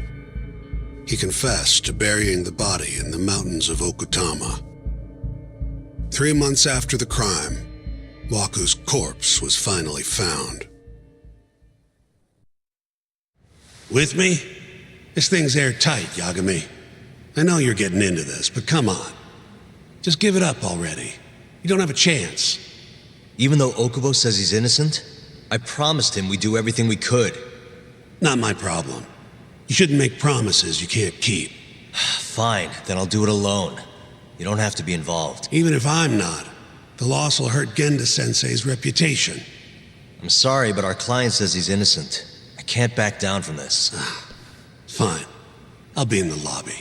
he confessed to burying the body in the mountains of Okutama. 3 months after the crime, Waku's corpse was finally found. With me? This thing's airtight, Yagami. I know you're getting into this, but come on. Just give it up already. You don't have a chance. Even though Okubo says he's innocent, I promised him we'd do everything we could. Not my problem. You shouldn't make promises you can't keep. Fine, then I'll do it alone. You don't have to be involved. Even if I'm not, the loss will hurt Genda-sensei's reputation. I'm sorry, but our client says he's innocent. I can't back down from this. Fine. I'll be in the lobby.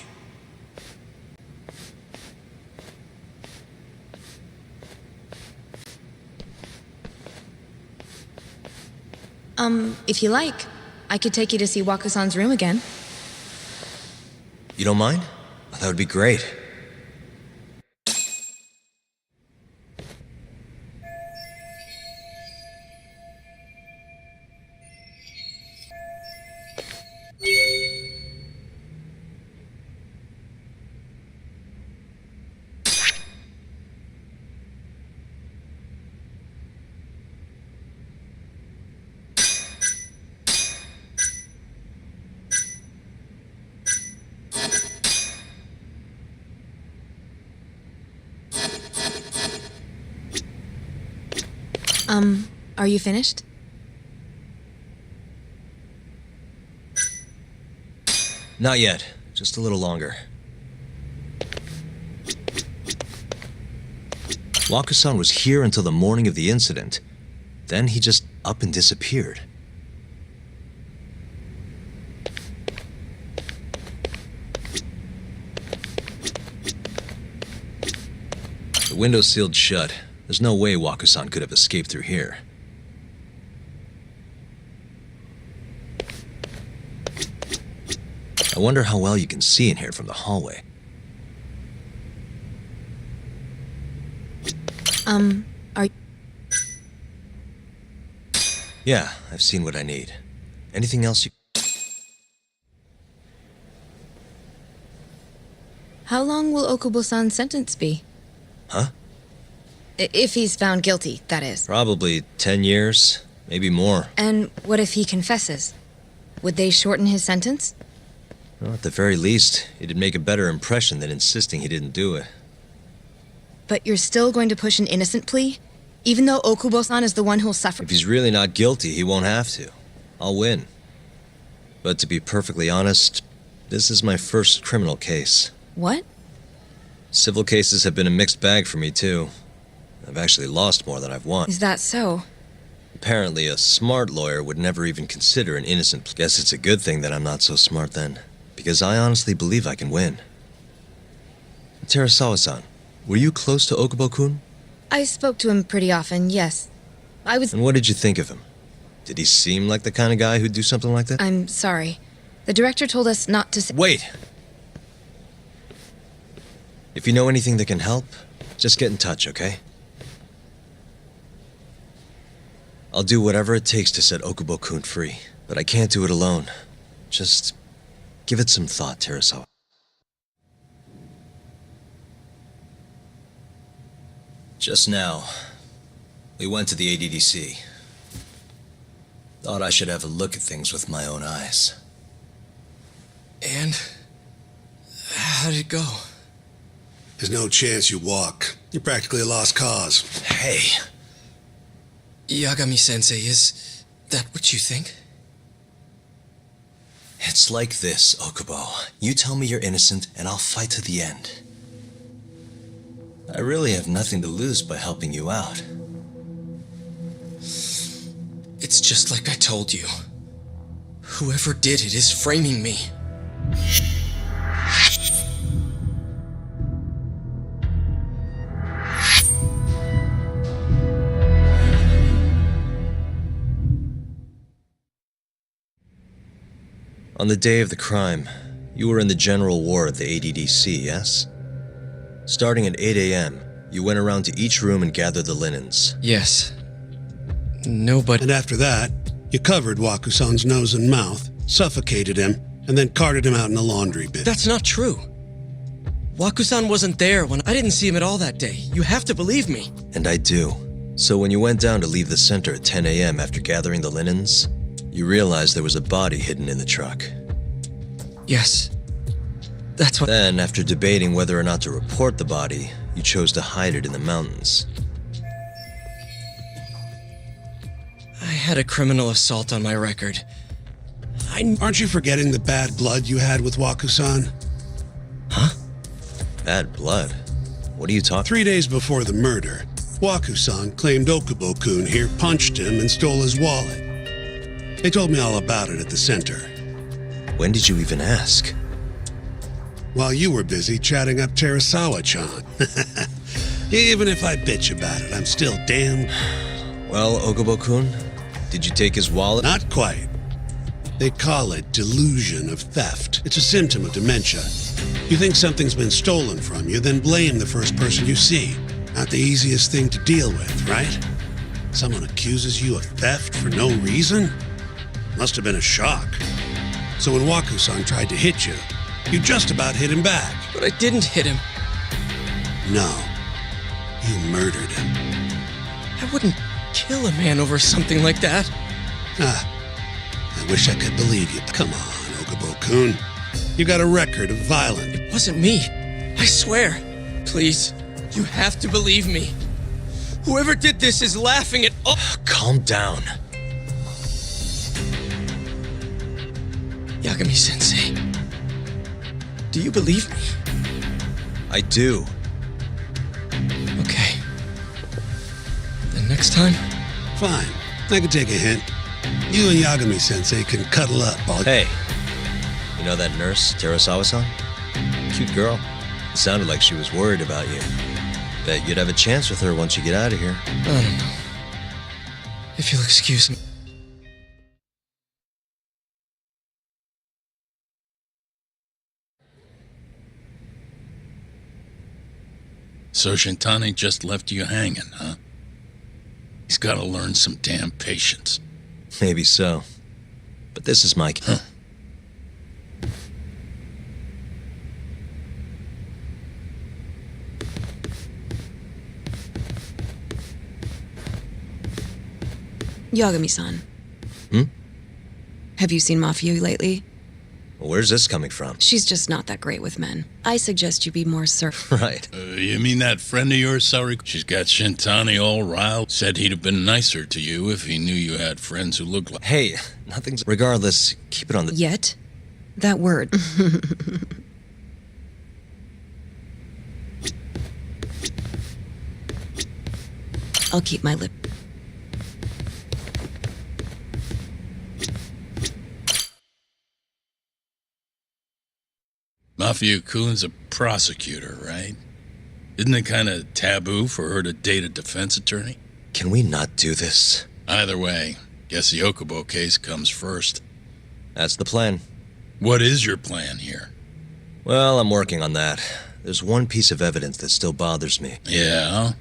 If you like, I could take you to see Waku-san's room again. You don't mind? That would be great. Are you finished? Not yet. Just a little longer. Waku-san was here until the morning of the incident. Then he just up and disappeared. The window's sealed shut. There's no way Waku-san could have escaped through here. I wonder how well you can see in here from the hallway. Are... Yeah, I've seen what I need. Anything else you... How long will Okubo-san's sentence be? Huh? If he's found guilty, that is. Probably 10 years, maybe more. And what if he confesses? Would they shorten his sentence? Well, at the very least, it'd make a better impression than insisting he didn't do it. But you're still going to push an innocent plea? Even though Okubo-san is the one who'll suffer? If he's really not guilty, he won't have to. I'll win. But to be perfectly honest, this is my first criminal case. What? Civil cases have been a mixed bag for me, too. I've actually lost more than I've won. Is that so? Apparently, a smart lawyer would never even consider an innocent plea. Guess it's a good thing that I'm not so smart then, because I honestly believe I can win. Terasawa-san, were you close to Okubo-kun? I spoke to him pretty often, yes. And what did you think of him? Did he seem like the kind of guy who'd do something like that? I'm sorry. The director told us not to say— Wait! If you know anything that can help, just get in touch, okay? I'll do whatever it takes to set Okubo-kun free, but I can't do it alone. Just give it some thought, Terasawa. Just now, we went to the ADDC. Thought I should have a look at things with my own eyes. And how did it go? There's no chance you walk. You're practically a lost cause. Hey. Yagami-sensei, is that what you think? It's like this, Okubo. You tell me you're innocent, and I'll fight to the end. I really have nothing to lose by helping you out. It's just like I told you. Whoever did it is framing me. On the day of the crime, you were in the general ward at the ADDC, yes? Starting at 8 a.m., you went around to each room and gathered the linens. Yes. Nobody. And after that, you covered Waku-san's nose and mouth, suffocated him, and then carted him out in a laundry bin. That's not true. Waku-san wasn't there when I didn't see him at all that day. You have to believe me. And I do. So when you went down to leave the center at 10 a.m. after gathering the linens, you realized there was a body hidden in the truck. Yes. That's what— Then, after debating whether or not to report the body, you chose to hide it in the mountains. I had a criminal assault on my record. Aren't you forgetting the bad blood you had with Waku-san? Huh? Bad blood? What are you talking— 3 days before the murder, Waku-san claimed Okubo-kun here punched him and stole his wallet. They told me all about it at the center. When did you even ask? While you were busy chatting up Terasawa-chan. Even if I bitch about it, I'm still damn... Well, Okubo-kun, did you take his wallet? Not quite. They call it delusion of theft. It's a symptom of dementia. You think something's been stolen from you, then blame the first person you see. Not the easiest thing to deal with, right? Someone accuses you of theft for no reason? Must have been a shock. So when Waku-san tried to hit you, you just about hit him back. But I didn't hit him. No. You murdered him. I wouldn't kill a man over something like that. I wish I could believe you. Come on, Okubo-kun. You got a record of violence. It wasn't me. I swear. Please, you have to believe me. Whoever did this is laughing at— Oh! Calm down. Yagami-sensei, do you believe me? I do. Okay. Then next time? Fine. I can take a hint. You and Yagami-sensei can cuddle up. Hey, you know that nurse, Terasawa-san? Cute girl. It sounded like she was worried about you. Bet you'd have a chance with her once you get out of here. I don't know. If you'll excuse me. So Shintani just left you hanging, huh? He's gotta learn some damn patience. Maybe so. But this is my... Huh. Yagami-san. Hmm? Have you seen Mafia lately? Where's this coming from? She's just not that great with men. I suggest you be more Right. You mean that friend of yours, Sauri? She's got Shintani all riled. Said he'd have been nicer to you if he knew you had friends who looked like... Hey, nothing's... Regardless, keep it on the... Yet? That word. I'll keep my lip. Mafia-kun's a prosecutor, right? Isn't it kind of taboo for her to date a defense attorney? Can we not do this? Either way, guess the Okubo case comes first. That's the plan. What is your plan here? Well, I'm working on that. There's one piece of evidence that still bothers me. Yeah?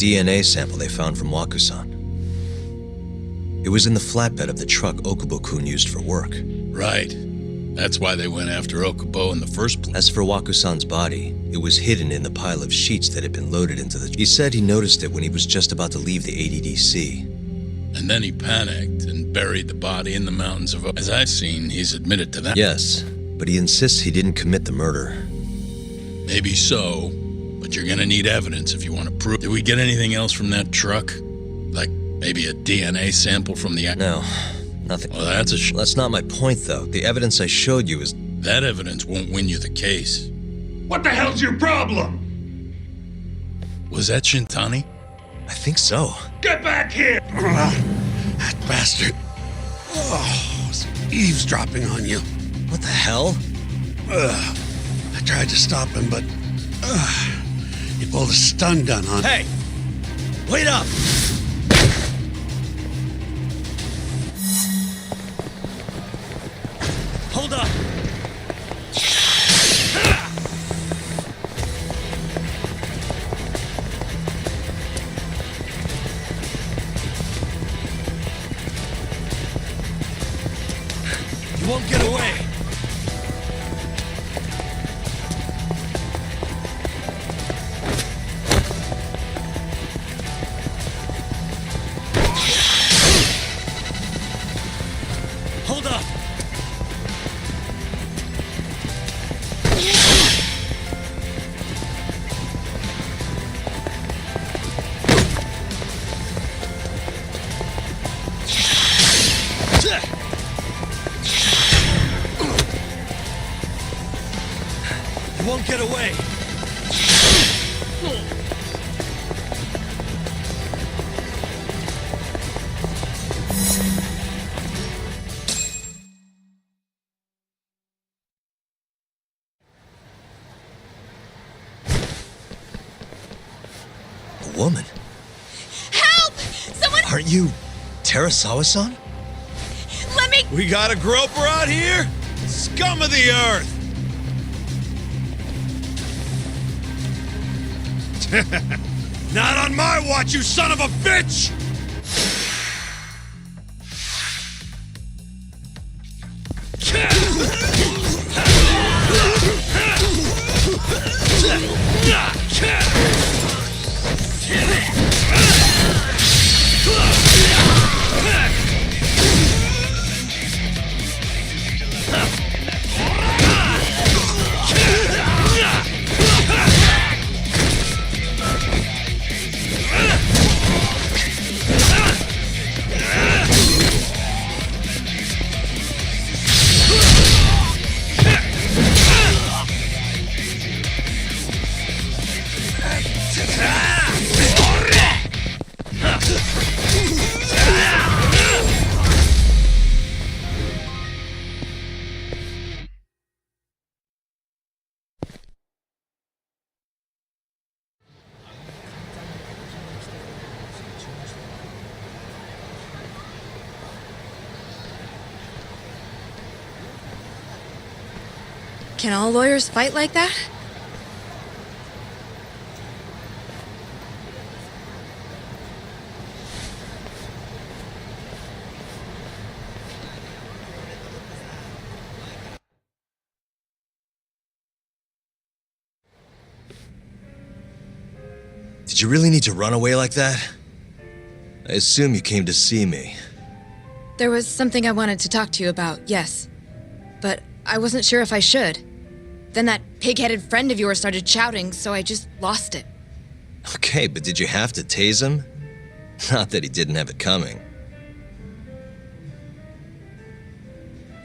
DNA sample they found from Wakusan. It was in the flatbed of the truck Okubo-kun used for work. Right. That's why they went after Okubo in the first place. As for Wakusan's body, it was hidden in the pile of sheets that had been loaded into the... He said he noticed it when he was just about to leave the ADDC. And then he panicked and buried the body in the mountains of... As I've seen, he's admitted to that. Yes, but he insists he didn't commit the murder. Maybe so, but you're gonna need evidence if you want to prove... Did we get anything else from that truck? Like maybe a DNA sample from the... No, nothing. Well, that's a... That's not my point, though. The evidence I showed you is... That evidence won't win you the case. What the hell's your problem? Was that Shintani? I think so. Get back here! That bastard. Oh, was eavesdropping on you. What the hell? I tried to stop him, but... he pulled a stun gun on... Hey! Wait up! Hold up! You won't get away! Hold up! You won't get away! A woman? Help! Someone Aren't you Terasawa-san? let me... We got a groper out here? Scum of the earth! Not on my watch, you son of a bitch! Can all lawyers fight like that? Did you really need to run away like that? I assume you came to see me. There was something I wanted to talk to you about, yes. But I wasn't sure if I should. Then that pig-headed friend of yours started shouting, so I just lost it. Okay, but did you have to tase him? Not that he didn't have it coming.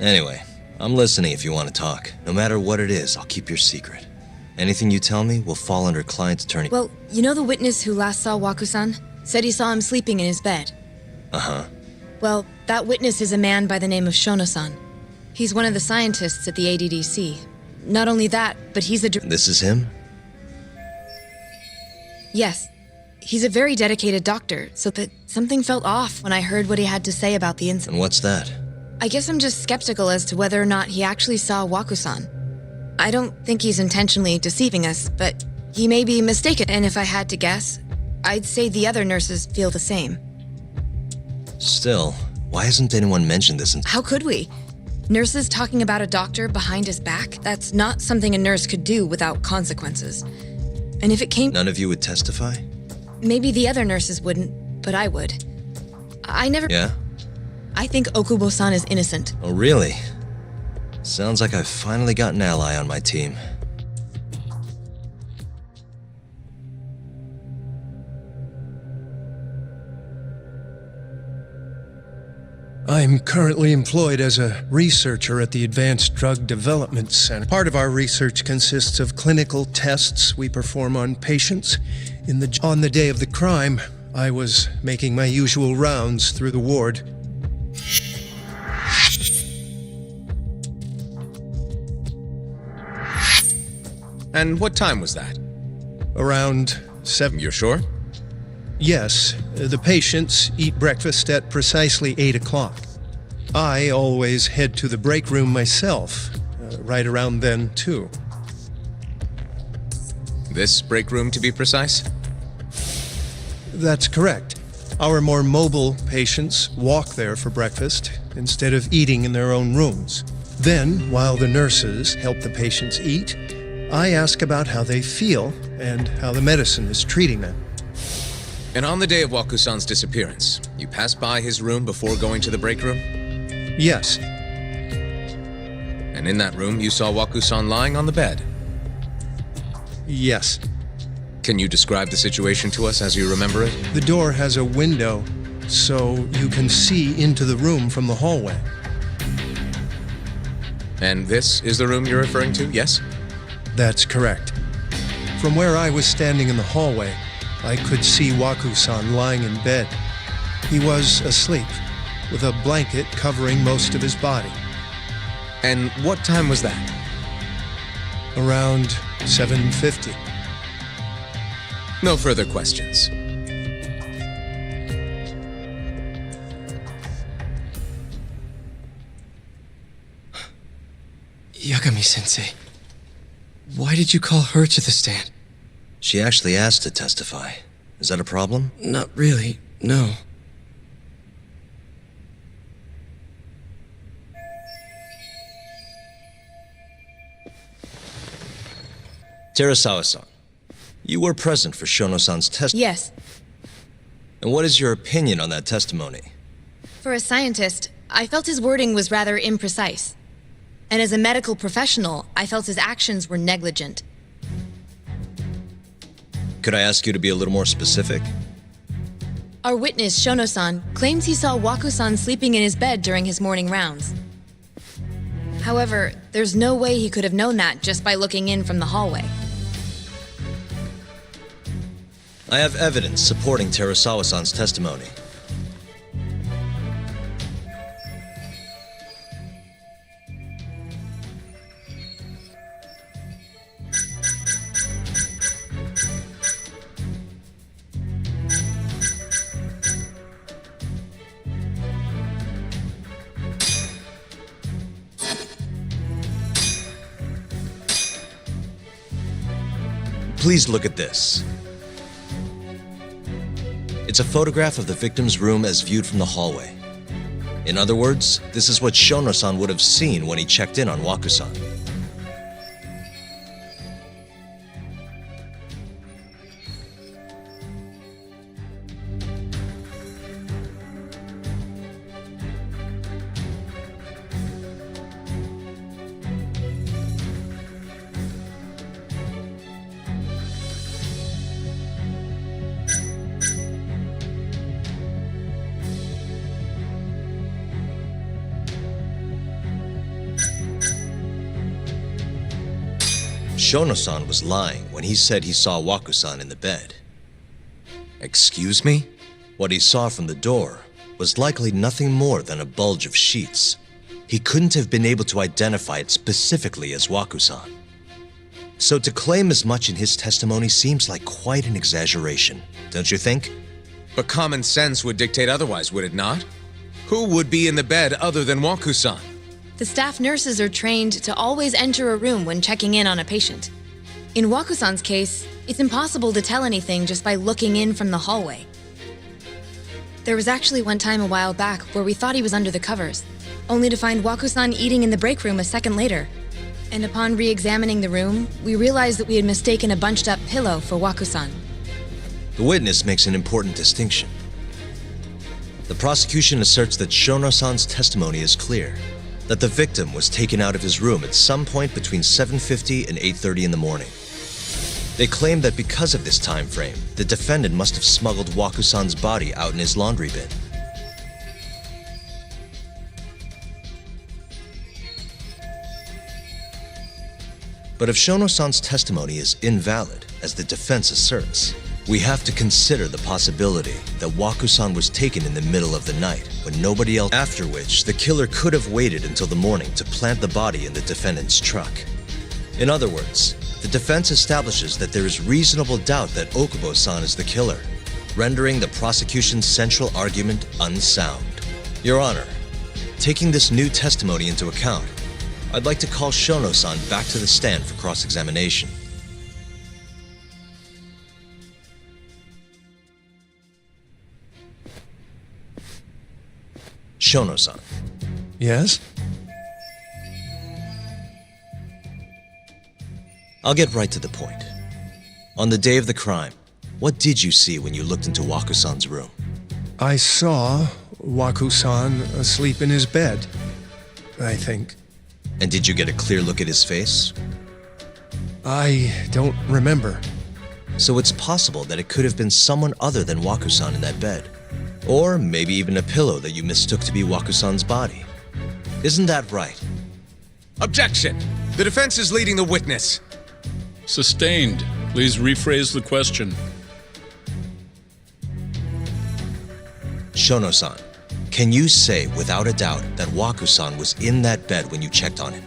Anyway, I'm listening if you want to talk. No matter what it is, I'll keep your secret. Anything you tell me will fall under client attorney. Well, you know the witness who last saw Waku-san? Said he saw him sleeping in his bed. Uh-huh. Well, that witness is a man by the name of Shono-san. He's one of the scientists at the ADDC. Not only that, but he's a... This is him? Yes. He's a very dedicated doctor, so that something felt off when I heard what he had to say about the incident. And what's that? I guess I'm just skeptical as to whether or not he actually saw Waku-san. I don't think he's intentionally deceiving us, but he may be mistaken, and if I had to guess, I'd say the other nurses feel the same. Still, why hasn't anyone mentioned this? How could we? Nurses talking about a doctor behind his back? That's not something a nurse could do without consequences. And if it came... None of you would testify? Maybe the other nurses wouldn't, but I would. I never... Yeah? I think Okubo-san is innocent. Oh, really? Sounds like I've finally got an ally on my team. I'm currently employed as a researcher at the Advanced Drug Development Center. Part of our research consists of clinical tests we perform on patients. On the day of the crime, I was making my usual rounds through the ward. And what time was that? Around 7. You're sure? Yes, the patients eat breakfast at precisely 8 o'clock. I always head to the break room myself, right around then, too. This break room, to be precise? That's correct. Our more mobile patients walk there for breakfast instead of eating in their own rooms. Then, while the nurses help the patients eat, I ask about how they feel and how the medicine is treating them. And on the day of Waku-san's disappearance, you passed by his room before going to the break room? Yes. And in that room, you saw Waku-san lying on the bed? Yes. Can you describe the situation to us as you remember it? The door has a window, so you can see into the room from the hallway. And this is the room you're referring to, yes? That's correct. From where I was standing in the hallway, I could see Waku-san lying in bed. He was asleep, with a blanket covering most of his body. And what time was that? Around 7:50. No further questions. Yagami-sensei, why did you call her to the stand? She actually asked to testify. Is that a problem? Not really, no. Terasawa-san, you were present for Shono-san's testimony. Yes. And what is your opinion on that testimony? For a scientist, I felt his wording was rather imprecise. And as a medical professional, I felt his actions were negligent. Could I ask you to be a little more specific? Our witness, Shono-san, claims he saw Waku-san sleeping in his bed during his morning rounds. However, there's no way he could have known that just by looking in from the hallway. I have evidence supporting Terasawa-san's testimony. Please look at this. It's a photograph of the victim's room as viewed from the hallway. In other words, this is what Shono-san would have seen when he checked in on Waku-san. Shono-san was lying when he said he saw Waku-san in the bed. Excuse me? What he saw from the door was likely nothing more than a bulge of sheets. He couldn't have been able to identify it specifically as Waku-san. So to claim as much in his testimony seems like quite an exaggeration, don't you think? But common sense would dictate otherwise, would it not? Who would be in the bed other than Waku-san? The staff nurses are trained to always enter a room when checking in on a patient. In Waku-san's case, it's impossible to tell anything just by looking in from the hallway. There was actually one time a while back where we thought he was under the covers, only to find Waku-san eating in the break room a second later. And upon re-examining the room, we realized that we had mistaken a bunched-up pillow for Waku-san. The witness makes an important distinction. The prosecution asserts that Shono-san's testimony is clear, that the victim was taken out of his room at some point between 7:50 and 8:30 in the morning. They claim that because of this time frame, the defendant must have smuggled Waku-san's body out in his laundry bin. But if Shono-san's testimony is invalid, as the defense asserts, we have to consider the possibility that Waku-san was taken in the middle of the night when nobody else, after which the killer could have waited until the morning to plant the body in the defendant's truck. In other words, the defense establishes that there is reasonable doubt that Okubo-san is the killer, rendering the prosecution's central argument unsound. Your Honor, taking this new testimony into account, I'd like to call Shono-san back to the stand for cross-examination. Shono-san. Yes? I'll get right to the point. On the day of the crime, what did you see when you looked into Waku-san's room? I saw Waku-san asleep in his bed, I think. And did you get a clear look at his face? I don't remember. So it's possible that it could have been someone other than Waku-san in that bed. Or maybe even a pillow that you mistook to be Waku-san's body. Isn't that right? Objection! The defense is leading the witness. Sustained. Please rephrase the question. Shono-san, can you say without a doubt that Waku-san was in that bed when you checked on him?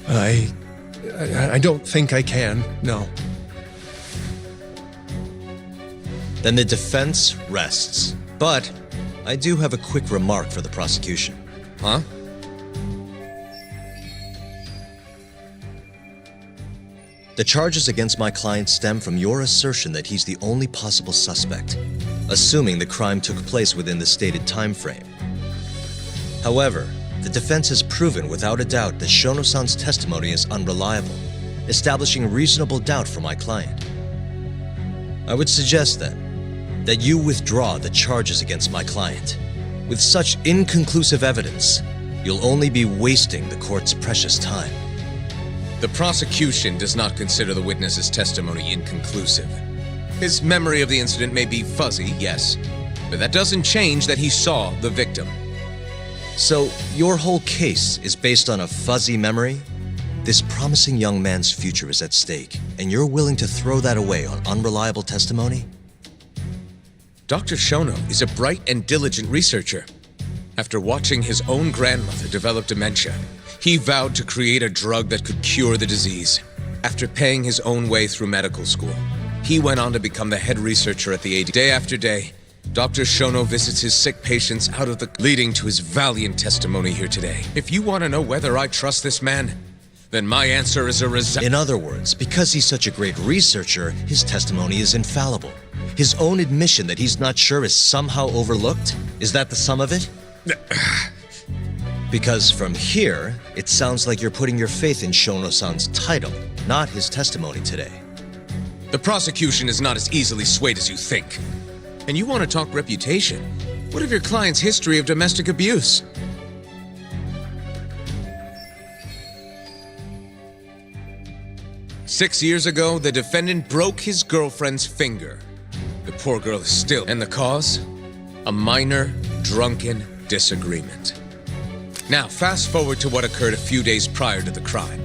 I don't think I can, no. Then the defense rests. But I do have a quick remark for the prosecution. Huh? The charges against my client stem from your assertion that he's the only possible suspect, assuming the crime took place within the stated time frame. However, the defense has proven without a doubt that Shono-san's testimony is unreliable, establishing reasonable doubt for my client. I would suggest then that you withdraw the charges against my client. With such inconclusive evidence, you'll only be wasting the court's precious time. The prosecution does not consider the witness's testimony inconclusive. His memory of the incident may be fuzzy, yes, but that doesn't change that he saw the victim. So, your whole case is based on a fuzzy memory? This promising young man's future is at stake, and you're willing to throw that away on unreliable testimony? Dr. Shono is a bright and diligent researcher. After watching his own grandmother develop dementia, he vowed to create a drug that could cure the disease. After paying his own way through medical school, he went on to become the head researcher at the AD. Day after day, Dr. Shono visits his sick patients leading to his valiant testimony here today. If you want to know whether I trust this man, then my answer is a In other words, because he's such a great researcher, his testimony is infallible. His own admission that he's not sure is somehow overlooked? Is that the sum of it? Because from here, it sounds like you're putting your faith in Shono-san's title, not his testimony today. The prosecution is not as easily swayed as you think. And you want to talk reputation? What of your client's history of domestic abuse? "6 years ago, the defendant broke his girlfriend's finger. The poor girl is still. And the cause? A minor, drunken disagreement. Now, fast forward to what occurred a few days prior to the crime.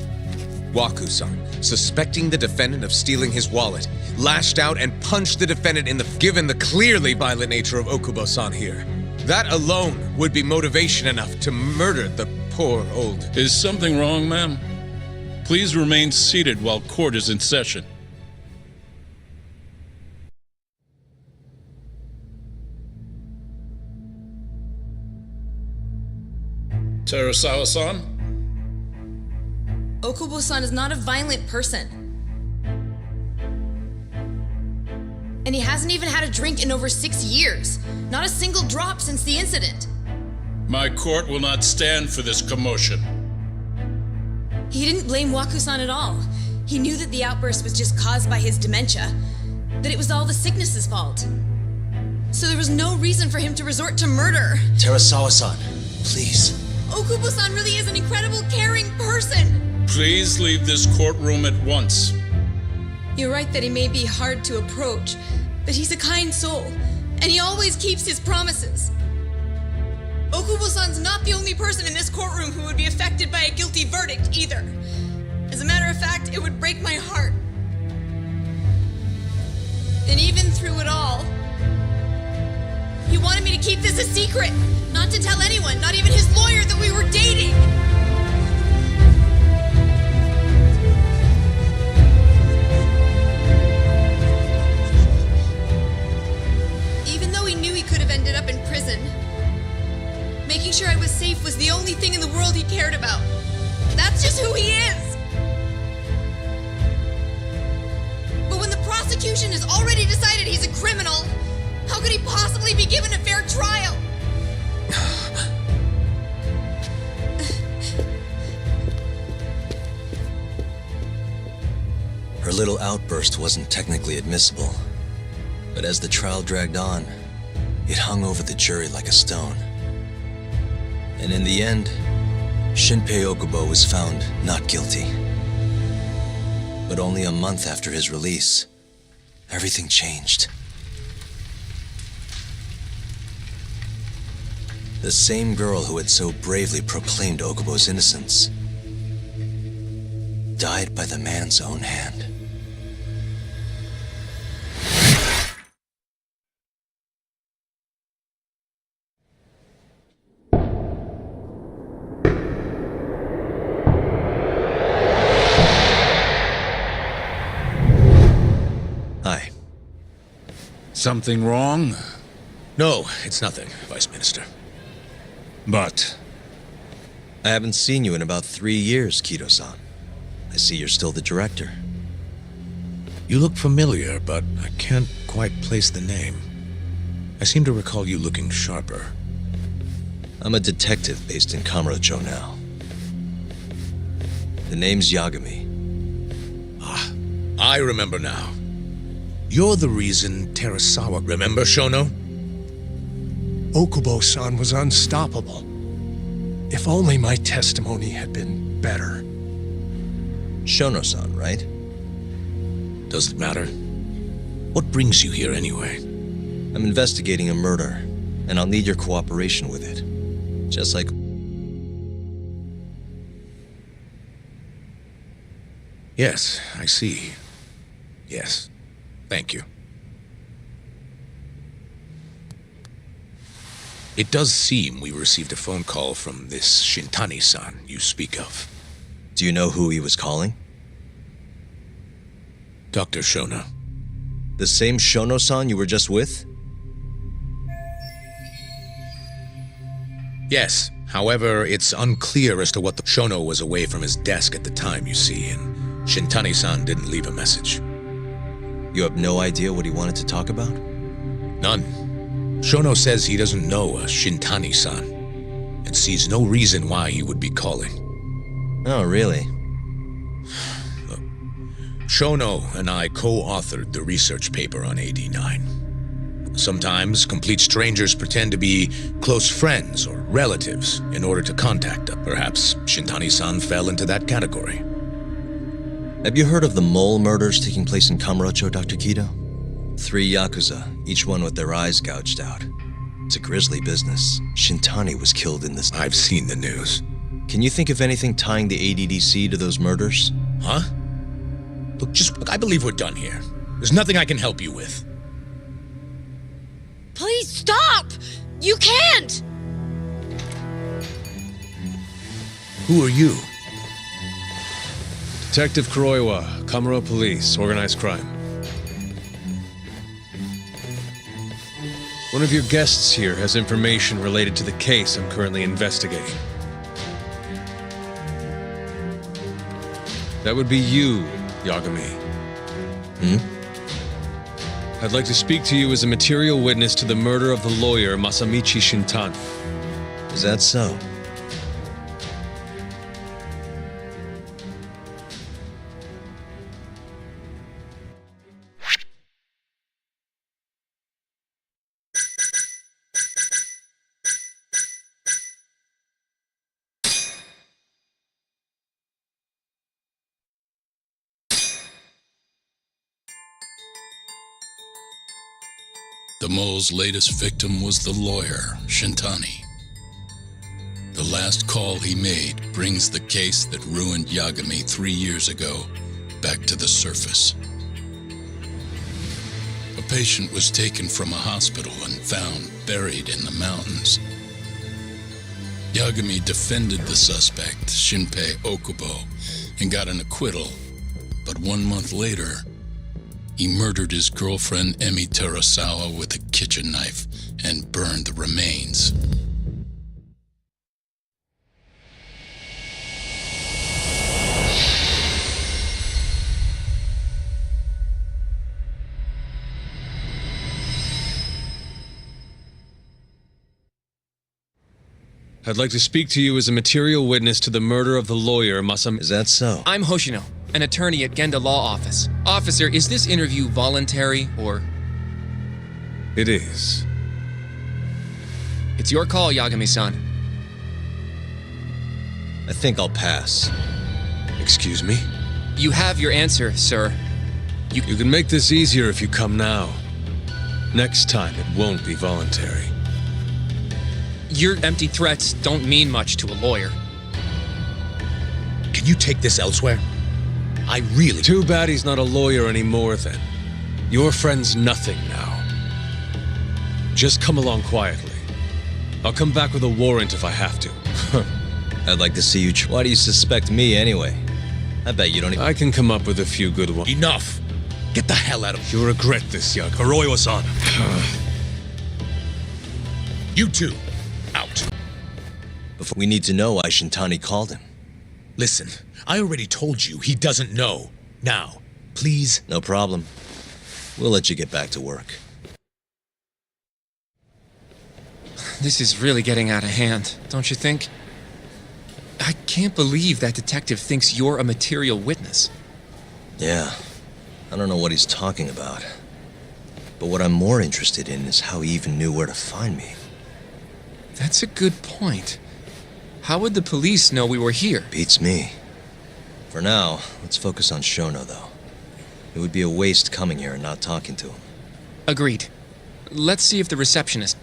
Waku-san, suspecting the defendant of stealing his wallet, lashed out and punched the defendant in the... Given the clearly violent nature of Okubo-san here, that alone would be motivation enough to murder the poor old... Is something wrong, ma'am? Please remain seated while court is in session. Terasawa-san? Okubo-san is not a violent person. And he hasn't even had a drink in over 6 years. Not a single drop since the incident. My court will not stand for this commotion. He didn't blame Waku-san at all. He knew that the outburst was just caused by his dementia, that it was all the sickness's fault. So there was no reason for him to resort to murder. Terasawa-san, please. Okubo-san really is an incredible, caring person. Please leave this courtroom at once. You're right that he may be hard to approach, but he's a kind soul, and he always keeps his promises. Okubo-san's not the only person in this courtroom who would be affected by a guilty verdict, either. As a matter of fact, it would break my heart. And even through it all, he wanted me to keep this a secret, not to tell anyone, not even his lawyer, that we were dating. Even though he knew he could have ended up in prison, making sure I was safe was the only thing in the world he cared about. That's just who he is. But when the prosecution has already decided he's a criminal, how could he possibly be given a fair trial? Her little outburst wasn't technically admissible, but as the trial dragged on, it hung over the jury like a stone. And in the end, Shinpei Okubo was found not guilty. But only a month after his release, everything changed. The same girl who had so bravely proclaimed Okubo's innocence died by the man's own hand. Hi. Something wrong? No, it's nothing, Vice Minister. But... I haven't seen you in about 3 years, Kido-san. I see you're still the director. You look familiar, but I can't quite place the name. I seem to recall you looking sharper. I'm a detective based in Kamurocho now. The name's Yagami. Ah, I remember now. You're the reason Terasawa... Remember, Shono? Okubo-san was unstoppable. If only my testimony had been better. Shono-san, right? Does it matter? What brings you here anyway? I'm investigating a murder, and I'll need your cooperation with it. Just like... Yes, I see. Yes. Thank you. It does seem we received a phone call from this Shintani-san you speak of. Do you know who he was calling? Dr. Shono. The same Shono-san you were just with? Yes. However, it's unclear as to what the Shono was away from his desk at the time, you see, and Shintani-san didn't leave a message. You have no idea what he wanted to talk about? None. Shono says he doesn't know a Shintani-san and sees no reason why he would be calling. Oh, really? Shono and I co-authored the research paper on AD9. Sometimes complete strangers pretend to be close friends or relatives in order to contact them. Perhaps Shintani-san fell into that category. Have you heard of the mole murders taking place in Kamurocho, Dr. Kido? 3 Yakuza, each one with their eyes gouged out. It's a grisly business. Shintani was killed in this. I've seen the news. Can you think of anything tying the ADDC to those murders? Huh? Look, I believe we're done here. There's nothing I can help you with. Please stop! You can't! Who are you? Detective Kuroiwa, Kamuro Police, Organized Crime. One of your guests here has information related to the case I'm currently investigating. That would be you, Yagami. I'd like to speak to you as a material witness to the murder of the lawyer Masamichi Shintani. Is that so? The mole's latest victim was the lawyer, Shintani. The last call he made brings the case that ruined Yagami 3 years ago back to the surface. A patient was taken from a hospital and found buried in the mountains. Yagami defended the suspect, Shinpei Okubo, and got an acquittal, but 1 month later, he murdered his girlfriend Emi Terasawa with a kitchen knife and burned the remains. I'd like to speak to you as a material witness to the murder of the lawyer Masam... Is that so? I'm Hoshino, an attorney at Genda Law Office. Officer, is this interview voluntary, or...? It is. It's your call, Yagami-san. I think I'll pass. Excuse me? You have your answer, sir. You can make this easier if you come now. Next time, it won't be voluntary. Your empty threats don't mean much to a lawyer. Can you take this elsewhere? I really... Too bad he's not a lawyer anymore, then. Your friend's nothing now. Just come along quietly. I'll come back with a warrant if I have to. I'd like to see you... Why do you suspect me, anyway? I bet you don't even... I can come up with a few good ones. Enough! Get the hell out of... You'll regret this, Yagami. Kuroiwa-san. You two, out. Before we need to know why Shintani called him. Listen, I already told you he doesn't know. Now, please... No problem. We'll let you get back to work. This is really getting out of hand, don't you think? I can't believe that detective thinks you're a material witness. Yeah. I don't know what he's talking about. But what I'm more interested in is how he even knew where to find me. That's a good point. How would the police know we were here? Beats me. For now, let's focus on Shono, though. It would be a waste coming here and not talking to him. Agreed. Let's see if the receptionist...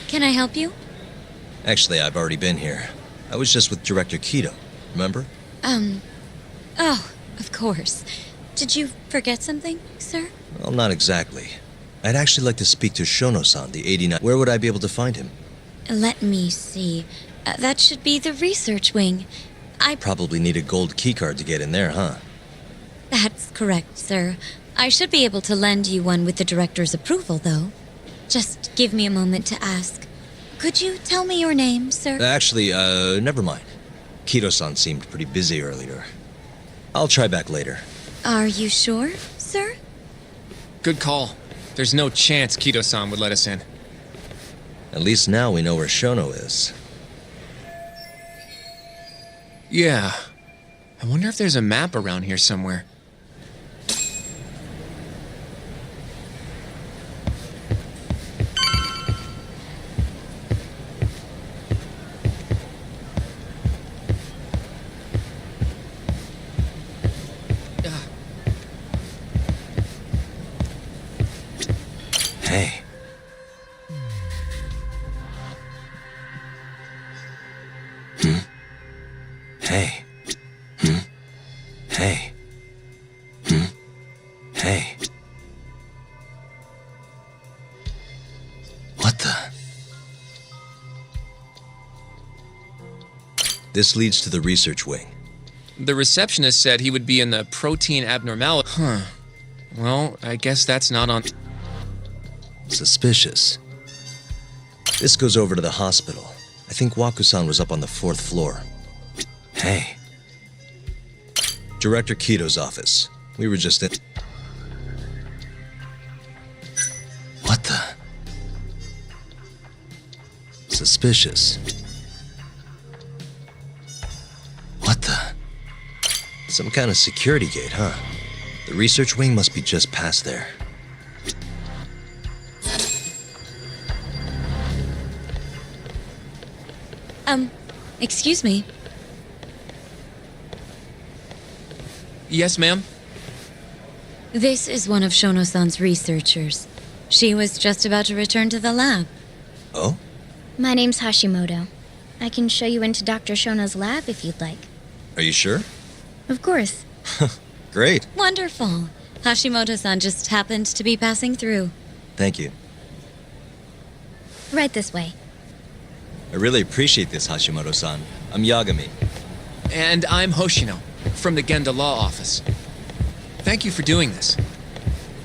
Can I help you? Actually, I've already been here. I was just with Director Keto, remember? Oh, of course. Did you forget something, sir? Well, not exactly. I'd actually like to speak to Shono-san, the 89. Where would I be able to find him? Let me see. That should be the research wing. I Probably need a gold keycard to get in there, huh? That's correct, sir. I should be able to lend you one with the director's approval, though. Just give me a moment to ask. Could you tell me your name, sir? Actually, never mind. Keto-san seemed pretty busy earlier. I'll try back later. Are you sure, sir? Good call. There's no chance Keto-san would let us in. At least now we know where Shono is. Yeah. I wonder if there's a map around here somewhere. Hey. Hey. Hey. Hey. What the? This leads to the research wing. The receptionist said he would be in the protein abnormality. Huh. Well, I guess that's not on... Suspicious. This goes over to the hospital. I think Waku-san was up on the 4th floor. Hey. Director Keto's office. We were just in... What the? Suspicious. What the? Some kind of security gate, huh? The research wing must be just past there. Excuse me. Yes, ma'am? This is one of Shono-san's researchers. She was just about to return to the lab. Oh? My name's Hashimoto. I can show you into Dr. Shono's lab if you'd like. Are you sure? Of course. Great. Wonderful. Hashimoto-san just happened to be passing through. Thank you. Right this way. I really appreciate this, Hashimoto-san. I'm Yagami. And I'm Hoshino, from the Genda Law Office. Thank you for doing this.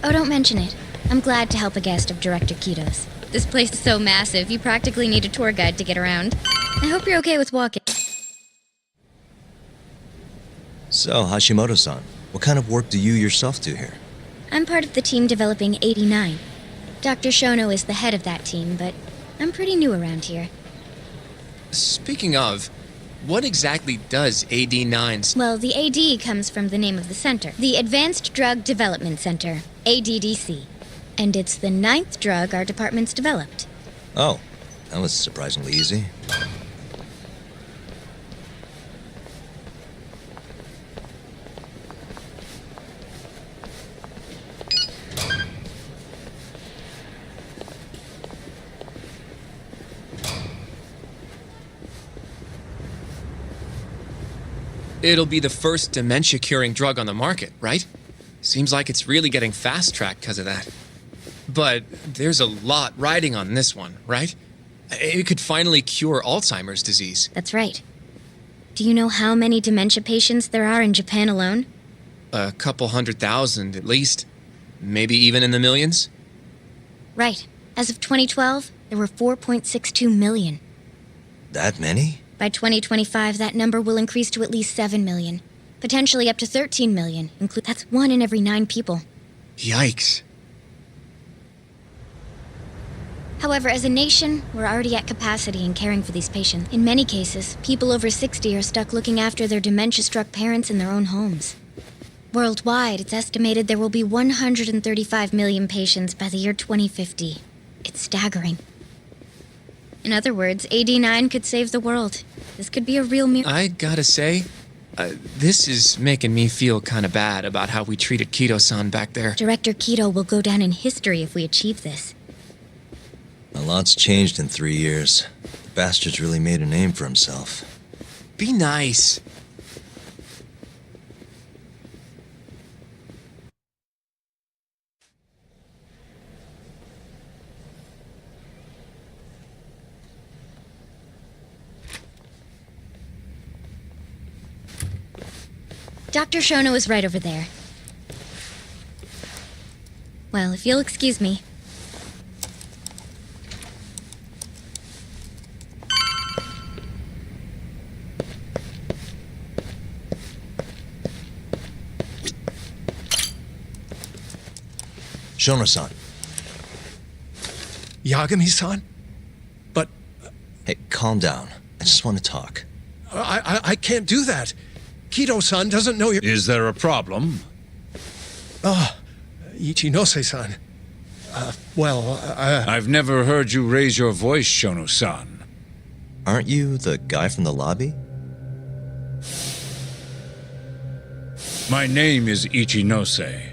Oh, don't mention it. I'm glad to help a guest of Director Keto's. This place is so massive, you practically need a tour guide to get around. I hope you're okay with walking. So, Hashimoto-san, what kind of work do you yourself do here? I'm part of the team developing 89. Dr. Shono is the head of that team, but I'm pretty new around here. Speaking of, what exactly does AD9... Well, the AD comes from the name of the center. The Advanced Drug Development Center, ADDC. And it's the 9th drug our department's developed. Oh, that was surprisingly easy. It'll be the first dementia-curing drug on the market, right? Seems like it's really getting fast-tracked because of that. But there's a lot riding on this one, right? It could finally cure Alzheimer's disease. That's right. Do you know how many dementia patients there are in Japan alone? A couple 100,000 at least. Maybe even in the millions? Right. As of 2012, there were 4.62 million. That many? By 2025, that number will increase to at least 7 million. Potentially up to 13 million. That's 1 in every 9 people. Yikes. However, as a nation, we're already at capacity in caring for these patients. In many cases, people over 60 are stuck looking after their dementia-struck parents in their own homes. Worldwide, it's estimated there will be 135 million patients by the year 2050. It's staggering. In other words, AD9 could save the world. This could be a real miracle. I gotta say, this is making me feel kinda bad about how we treated Keto-san back there. Director Keto will go down in history if we achieve this. At lot's changed in 3 years. The bastard's really made a name for himself. Be nice. Dr. Shono is right over there. Well, if you'll excuse me. Shono-san. Yagami-san? But... Hey, calm down. I just want to talk. I can't do that. Kido-san doesn't know you're... Is there a problem? Ichinose-san. I've never heard you raise your voice, Shono-san. Aren't you the guy from the lobby? My name is Ichinose.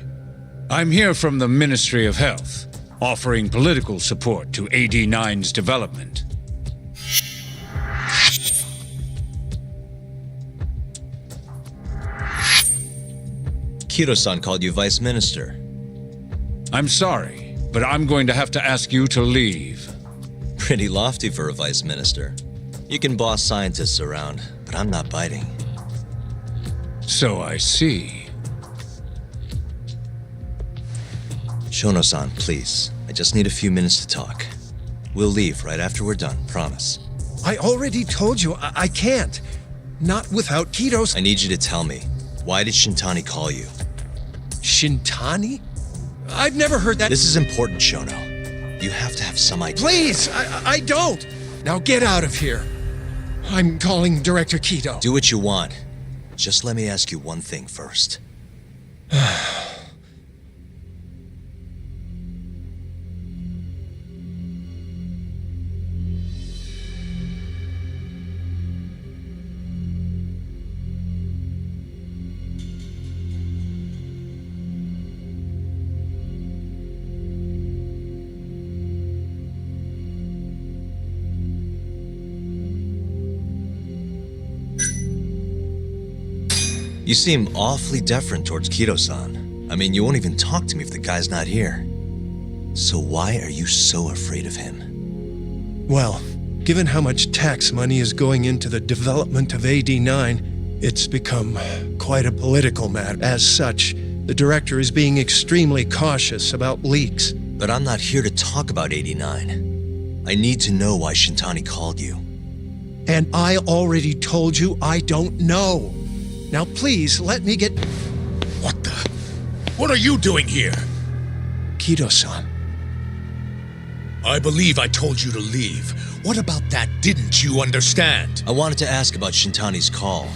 I'm here from the Ministry of Health, offering political support to AD9's development. Kido-san called you Vice Minister. I'm sorry, but I'm going to have to ask you to leave. Pretty lofty for a Vice Minister. You can boss scientists around, but I'm not biting. So I see. Shono-san, please. I just need a few minutes to talk. We'll leave right after we're done, promise. I already told you, I can't. Not without Kido's... I need you to tell me, why did Shintani call you? Shintani? I've never heard that... This is important, Shono. You have to have some idea. Please, I don't! Now get out of here. I'm calling Director Kido. Do what you want. Just let me ask you one thing first. You seem awfully deferent towards Kido-san. I mean, you won't even talk to me if the guy's not here. So why are you so afraid of him? Well, given how much tax money is going into the development of AD9, it's become quite a political matter. As such, the director is being extremely cautious about leaks. But I'm not here to talk about AD9. I need to know why Shintani called you. And I already told you I don't know. Now please, let me get... What the? What are you doing here? Kido-san. I believe I told you to leave. What about that didn't you understand? I wanted to ask about Shintani's call.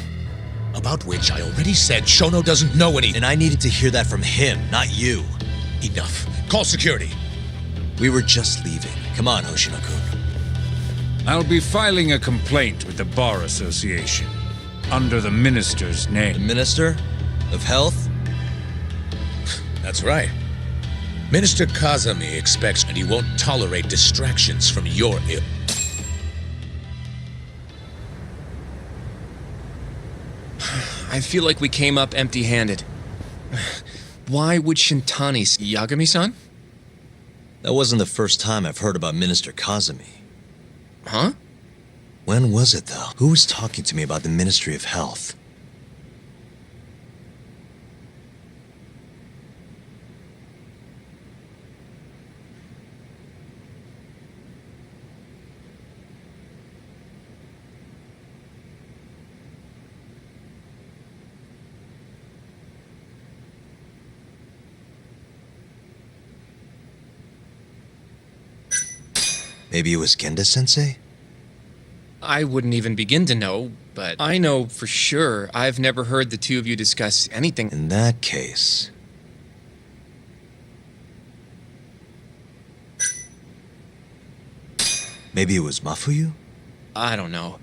About which I already said Shono doesn't know anything. And I needed to hear that from him, not you. Enough. Call security. We were just leaving. Come on, Hoshino-kun. I'll be filing a complaint with the Bar Association. Under the minister's name. The Minister of Health? That's right. Minister Kazami expects and he won't tolerate distractions from your ill. I feel like we came up empty-handed. Why would Shintani... Yagami-san? That wasn't the first time I've heard about Minister Kazami. Huh? When was it, though? Who was talking to me about the Ministry of Health? Maybe it was Genda-sensei? I wouldn't even begin to know, but I know for sure I've never heard the two of you discuss anything. In that case... Maybe it was Mafuyu? I don't know.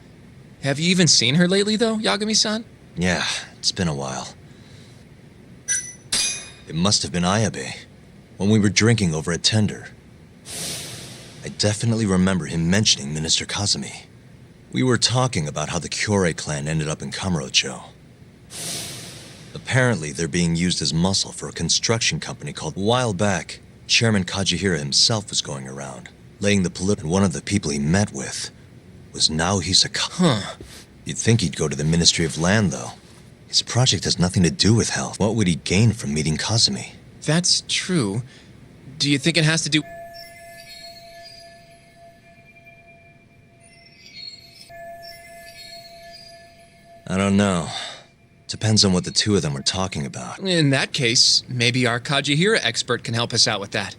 Have you even seen her lately, though, Yagami-san? Yeah, it's been a while. It must have been Ayabe, when we were drinking over at Tender. I definitely remember him mentioning Minister Kazumi. We were talking about how the Kyorei clan ended up in Kamurocho. Apparently, they're being used as muscle for a construction company called... A while back, Chairman Kajihira himself was going around, laying the and one of the people he met with was Naohi Huh. You'd think he'd go to the Ministry of Land, though. His project has nothing to do with health. What would he gain from meeting Kazumi? That's true. Do you think it has to do... I don't know. Depends on what the two of them are talking about. In that case, maybe our Kajihira expert can help us out with that.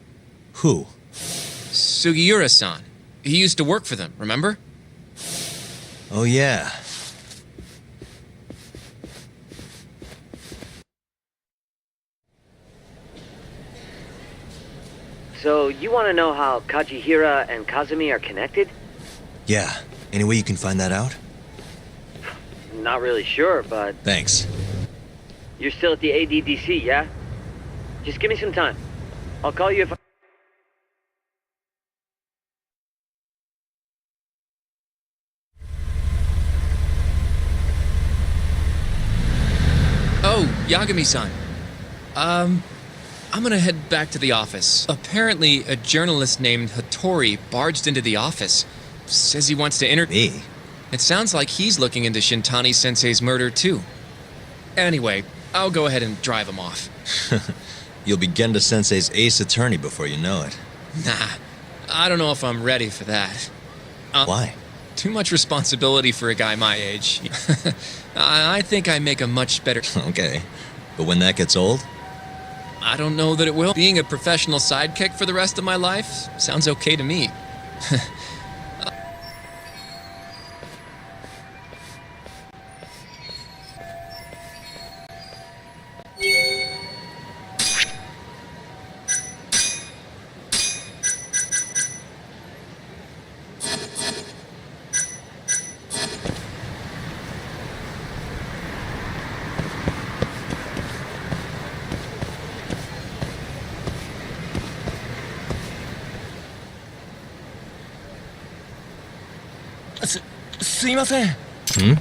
Who? Sugiura-san. He used to work for them, remember? Oh, yeah. So, you want to know how Kajihira and Kazumi are connected? Yeah. Any way you can find that out? Not really sure, but... Thanks. You're still at the ADDC, yeah? Just give me some time. I'll call you if I... Oh, Yagami-san. I'm gonna head back to the office. Apparently, a journalist named Hattori barged into the office. Says he wants to interview me. It sounds like he's looking into Shintani-sensei's murder, too. Anyway, I'll go ahead and drive him off. You'll be Genda Sensei's ace attorney before you know it. Nah, I don't know if I'm ready for that. Why? Too much responsibility for a guy my age. I think I make a much better... Okay, but when that gets old? I don't know that it will. Being a professional sidekick for the rest of my life sounds okay to me. Hmm?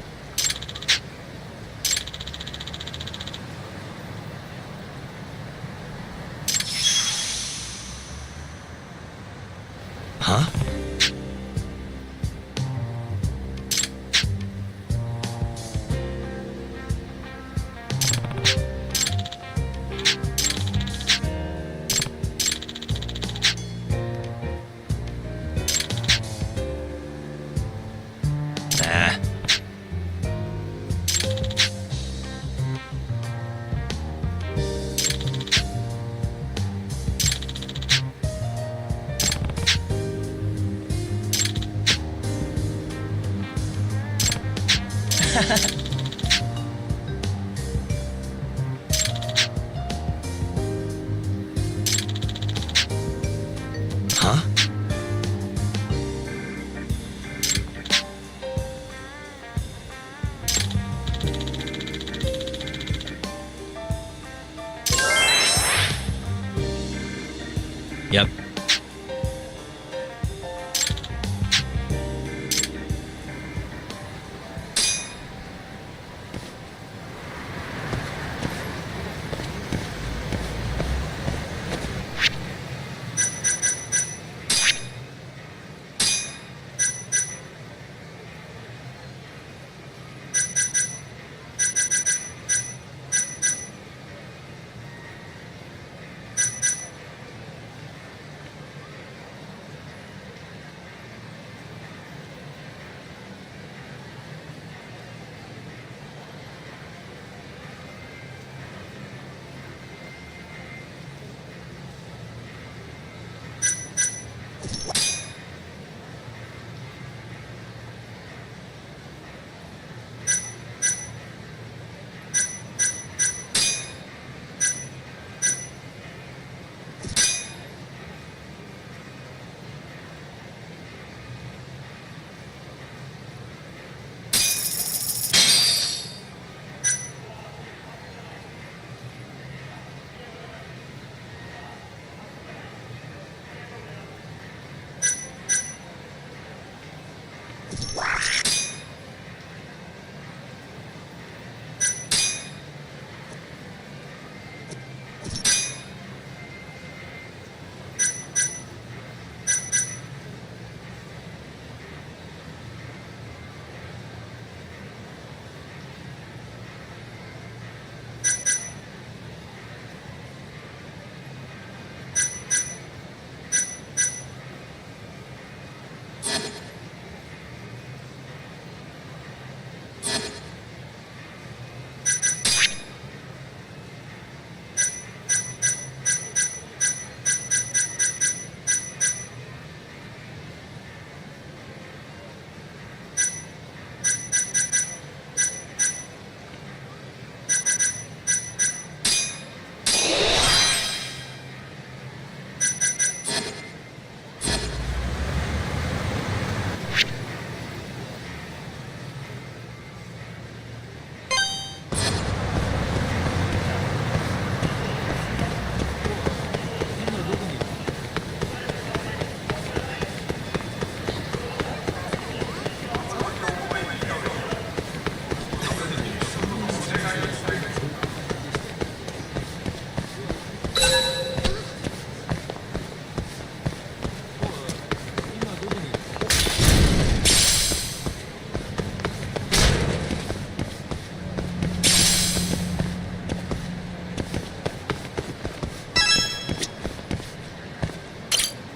Huh? Huh? Yep.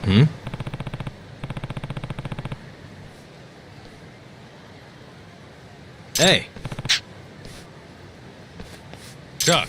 Hmm? Hey! Doc.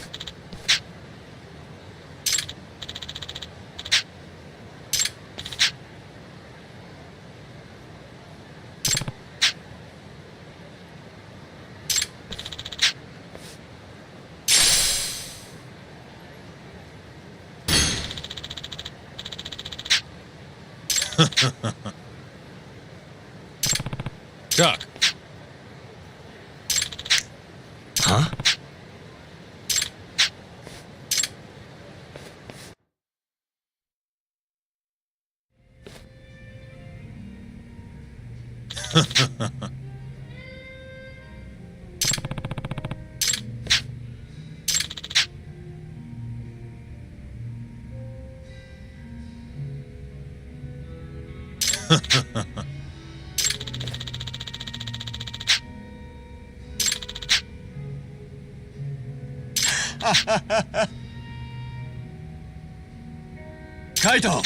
Doc. Huh? Kaito!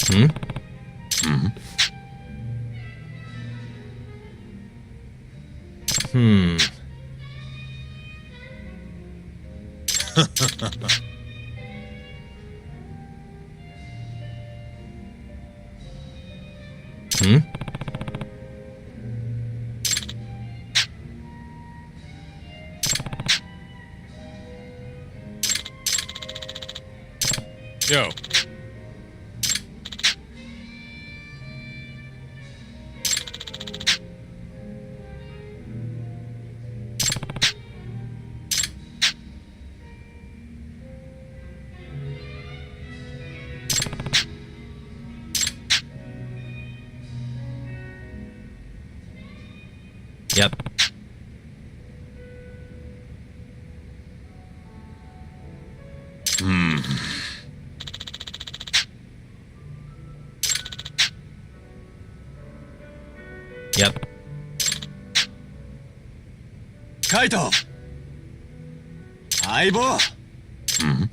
Hmm? Hmm? Hmm. Hmm? Yo. Yep. Hmm. Yep. Kaito! Aibo! Hmm?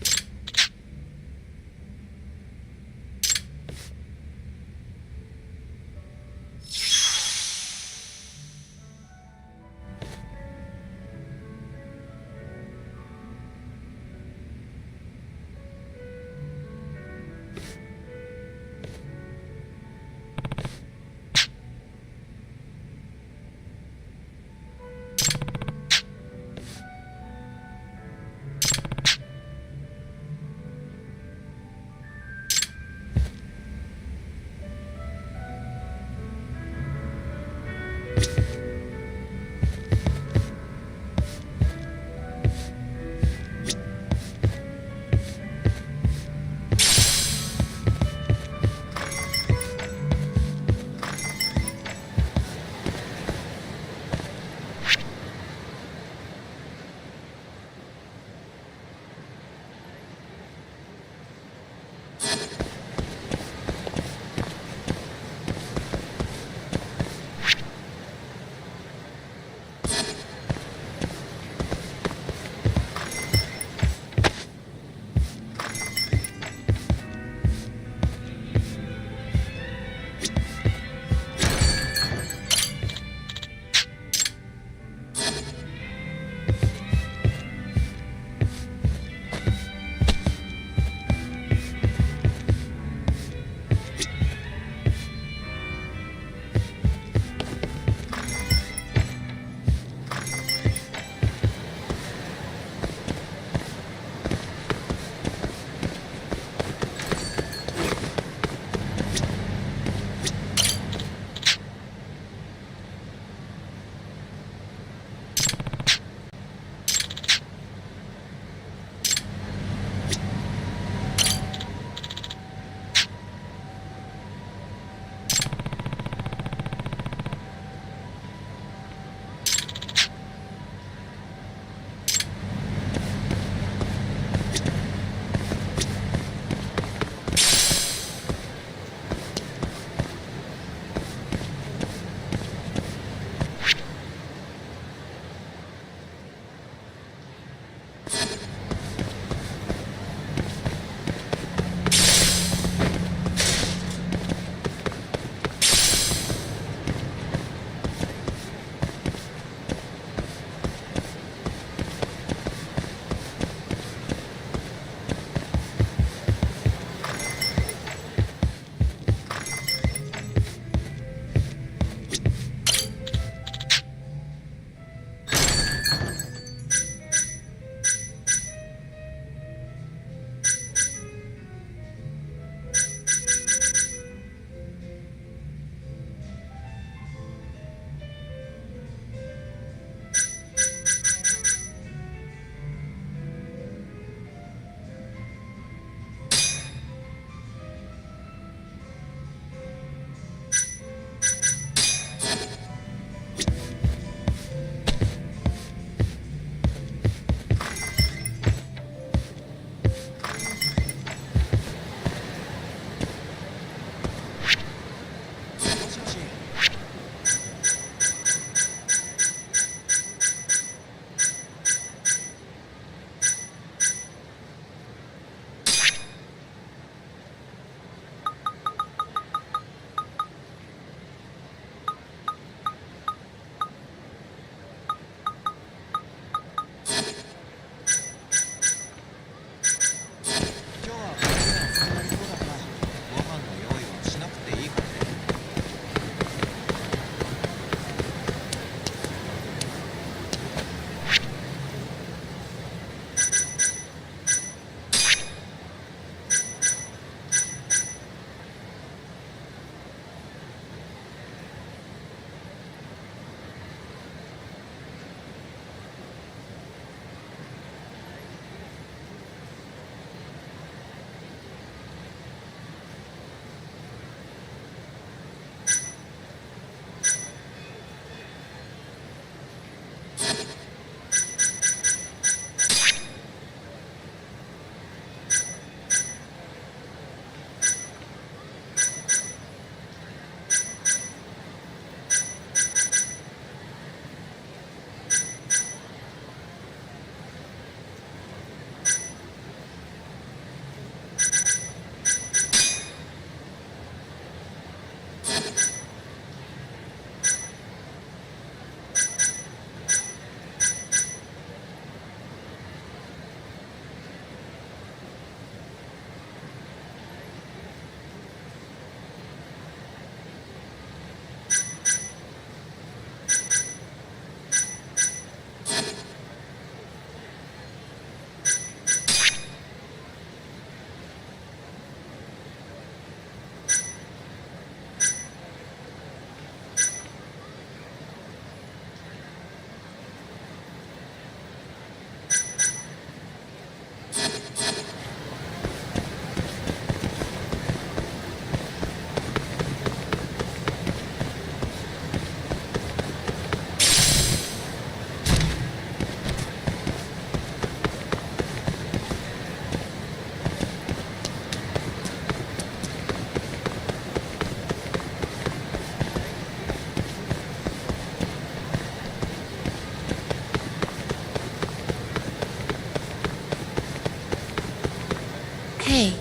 Hey,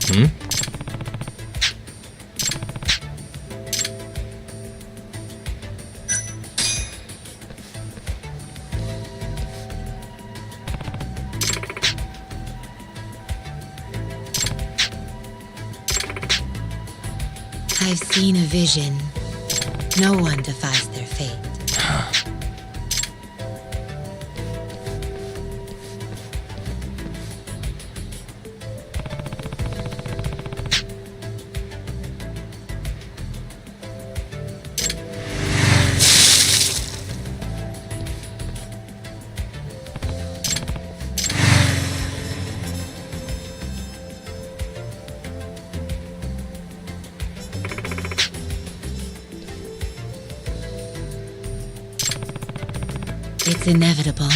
Hmm? I've seen a vision. No one defies their fate. It's inevitable.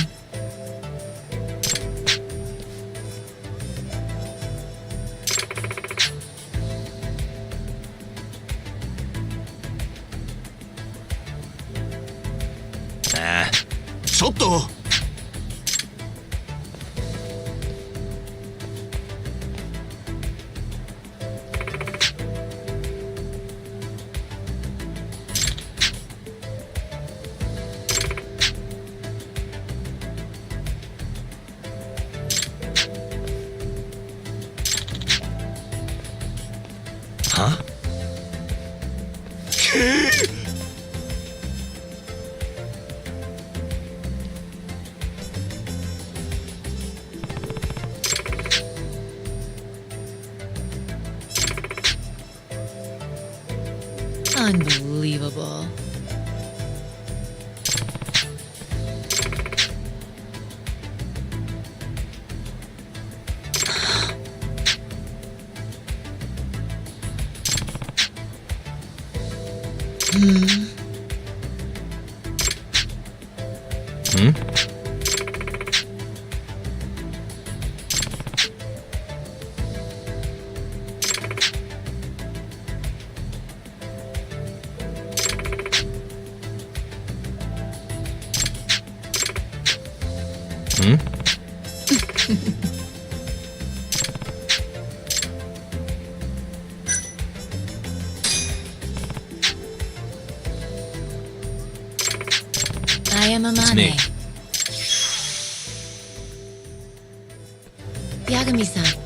Ah. ちょっと Huh? Unbelievable. Hmm. Hmm? Hmm? I am It's Amane. me. Yagami-san.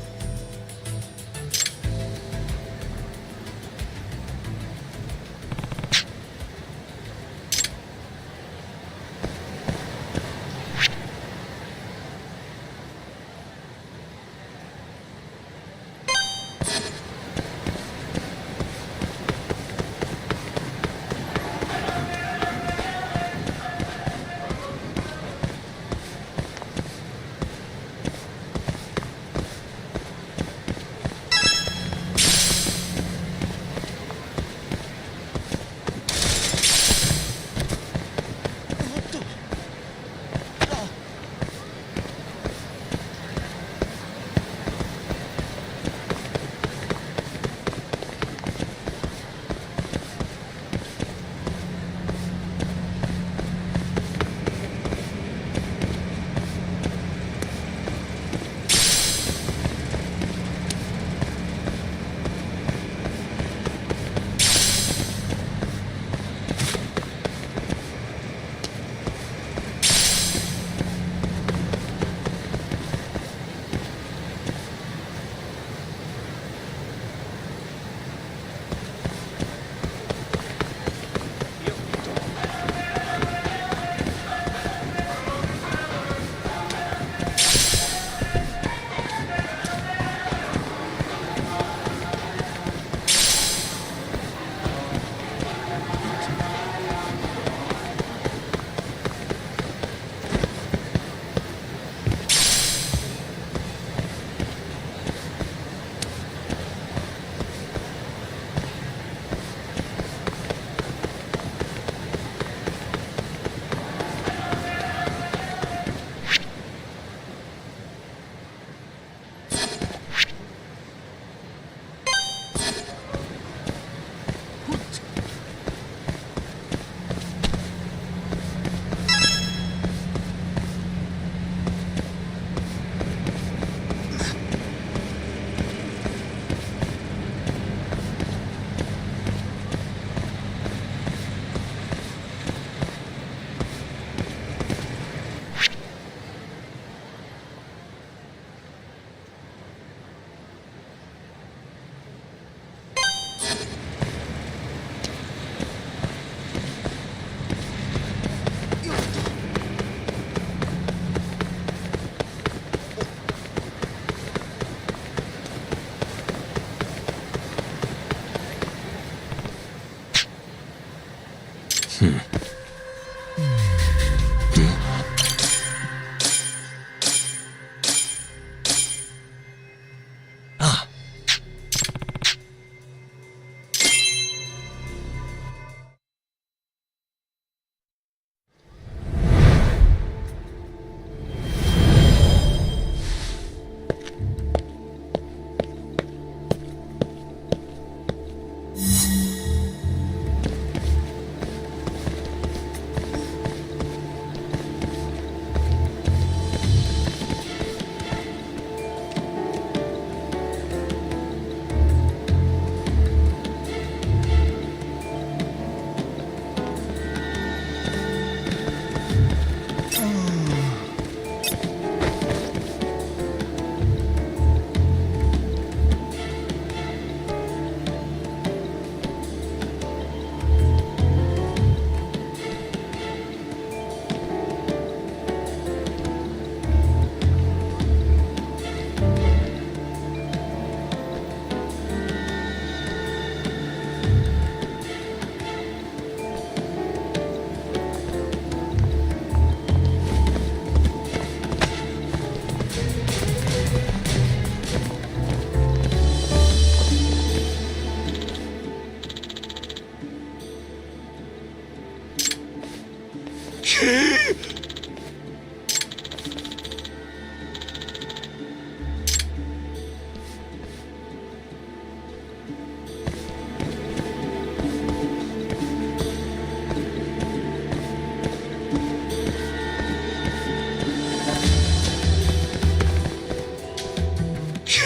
気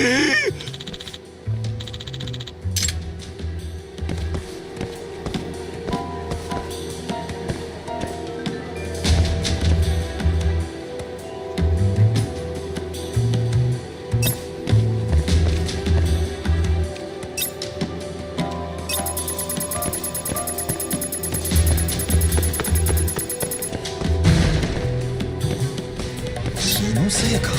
のせいか。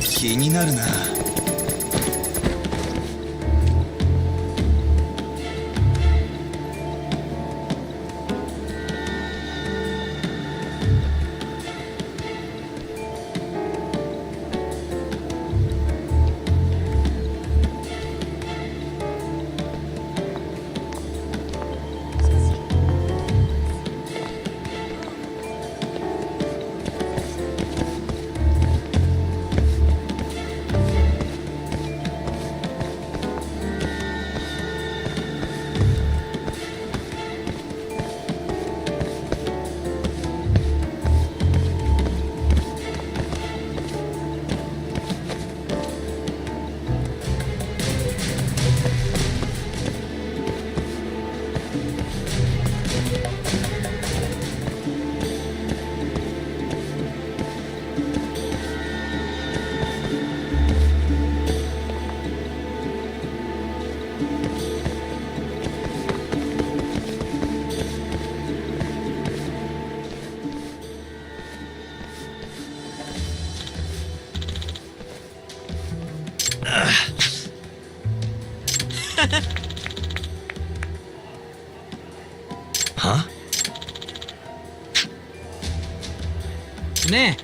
気になるな。は？ね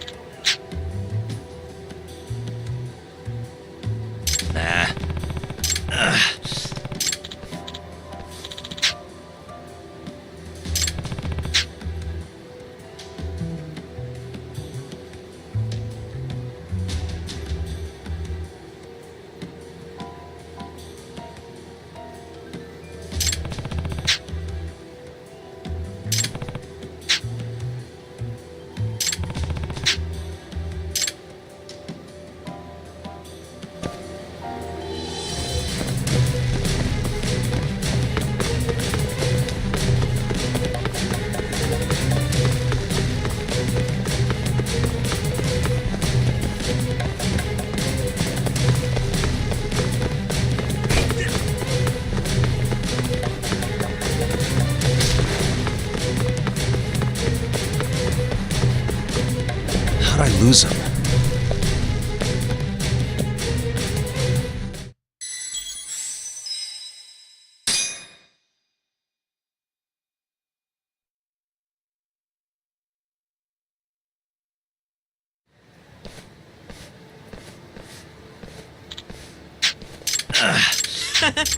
How'd I lose him?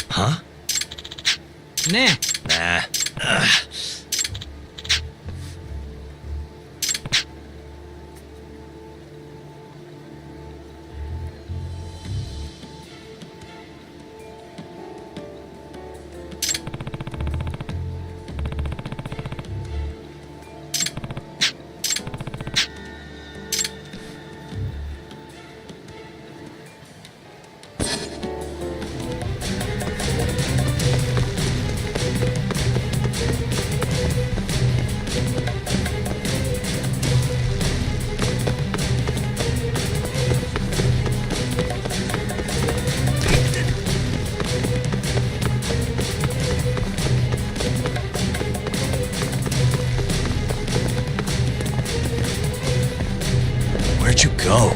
Huh? ね Nah. Where'd you go?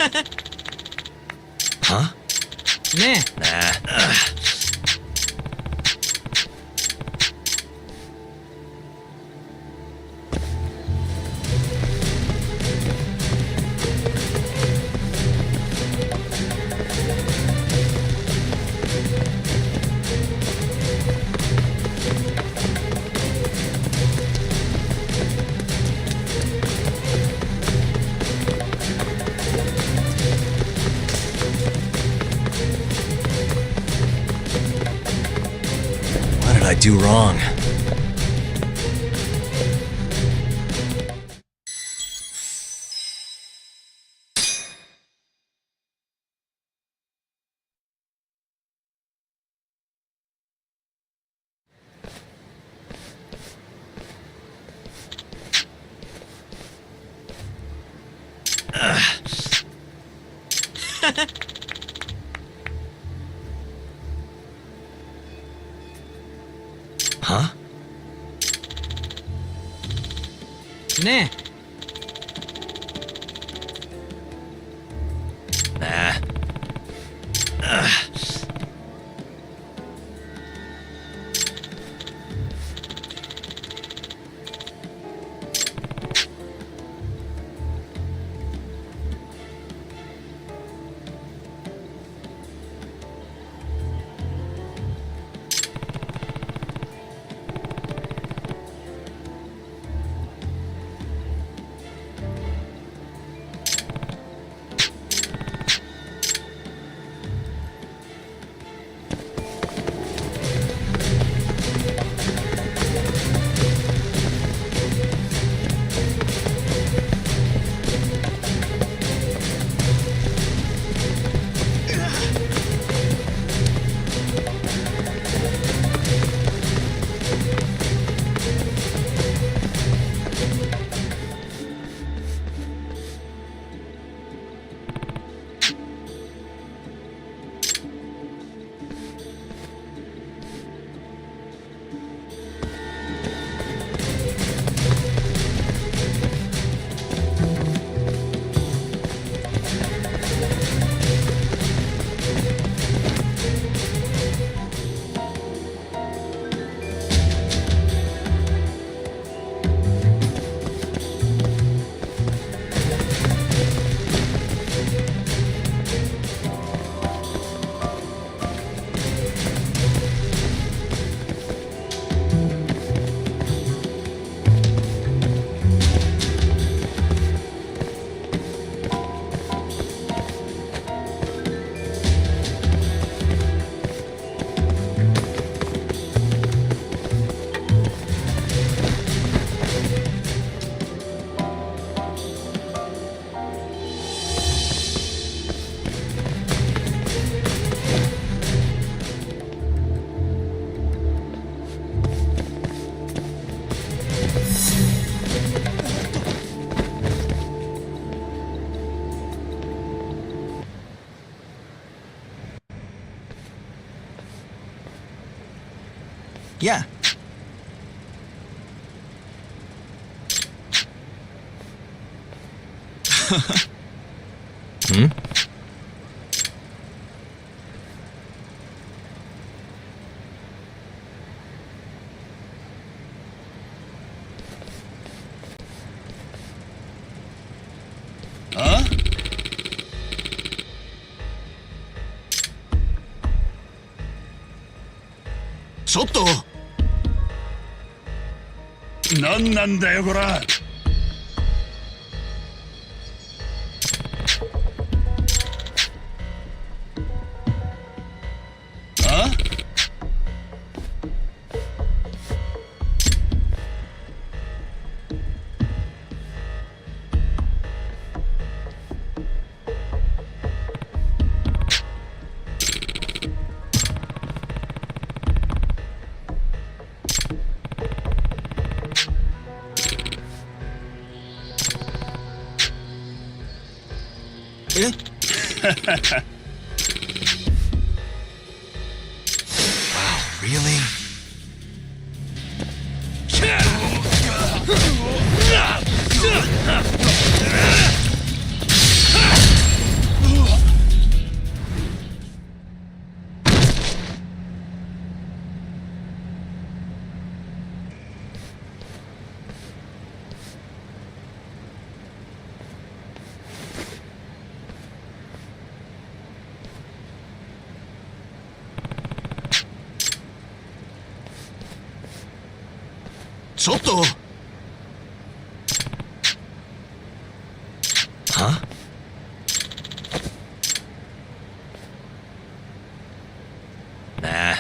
Huh? Nah. Nah. What did I do wrong? Huh? Nah. Nah. Yeah. Hmm? Huh? ちょっと何なんだよこらあえ Wow, really? ちょっと。Huh? Nah.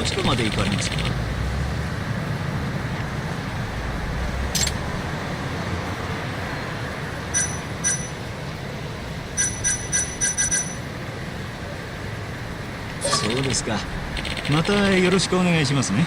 地区まで行かれますか？そうですか。またよろしくお願いしますね。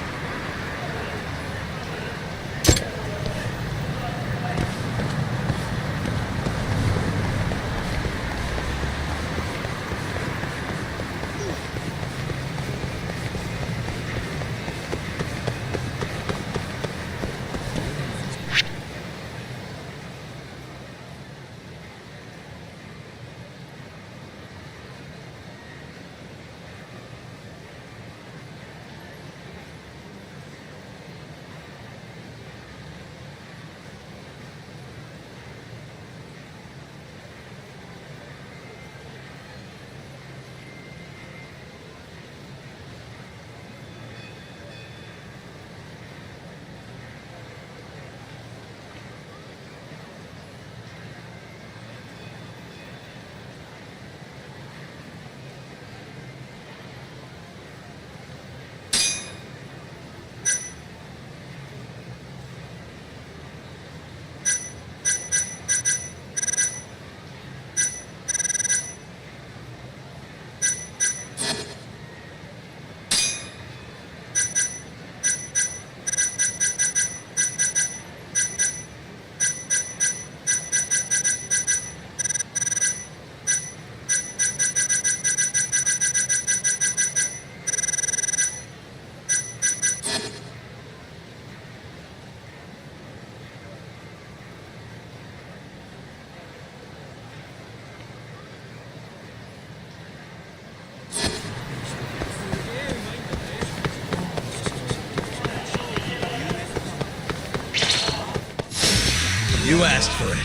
You asked for it.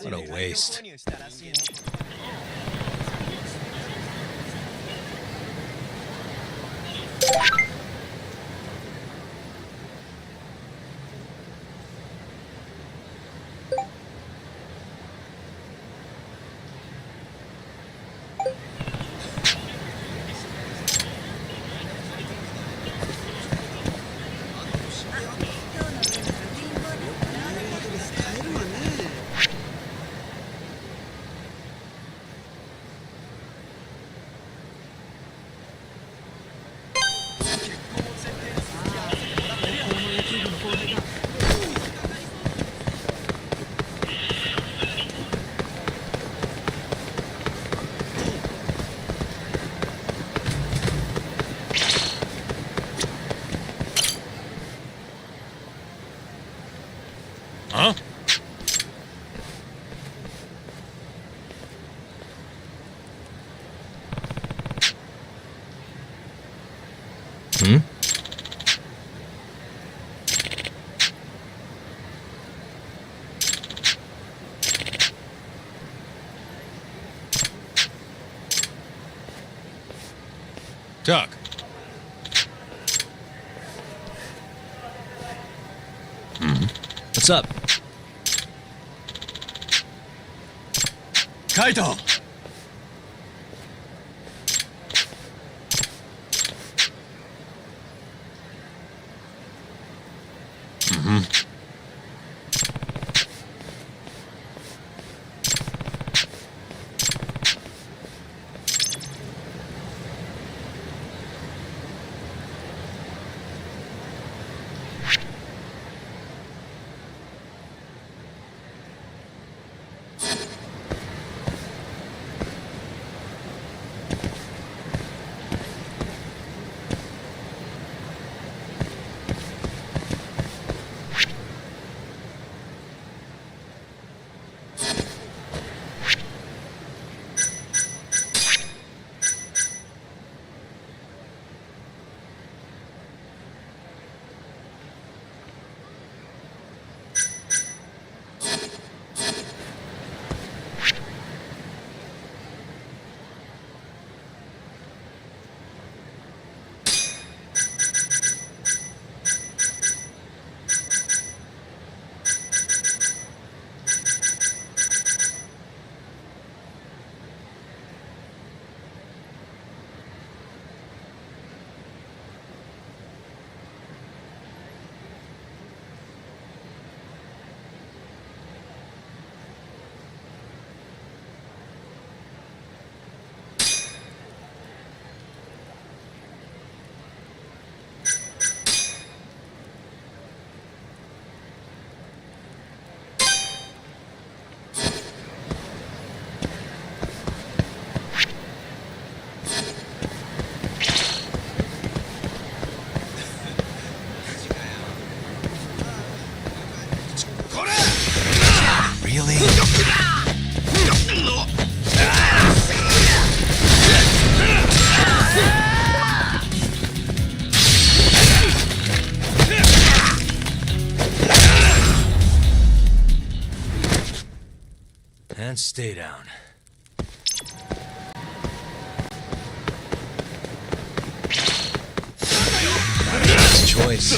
What a waste. Huh? Hmm? Doc. What's up? Kaito! And stay down. Nice choice.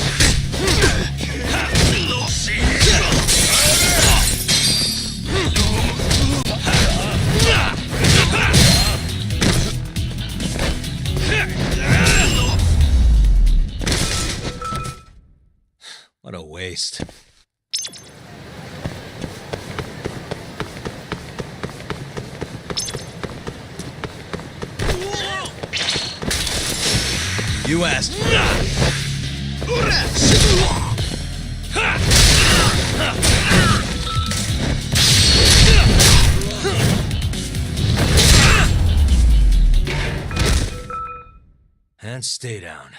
What a waste. You asked for it. And stay down.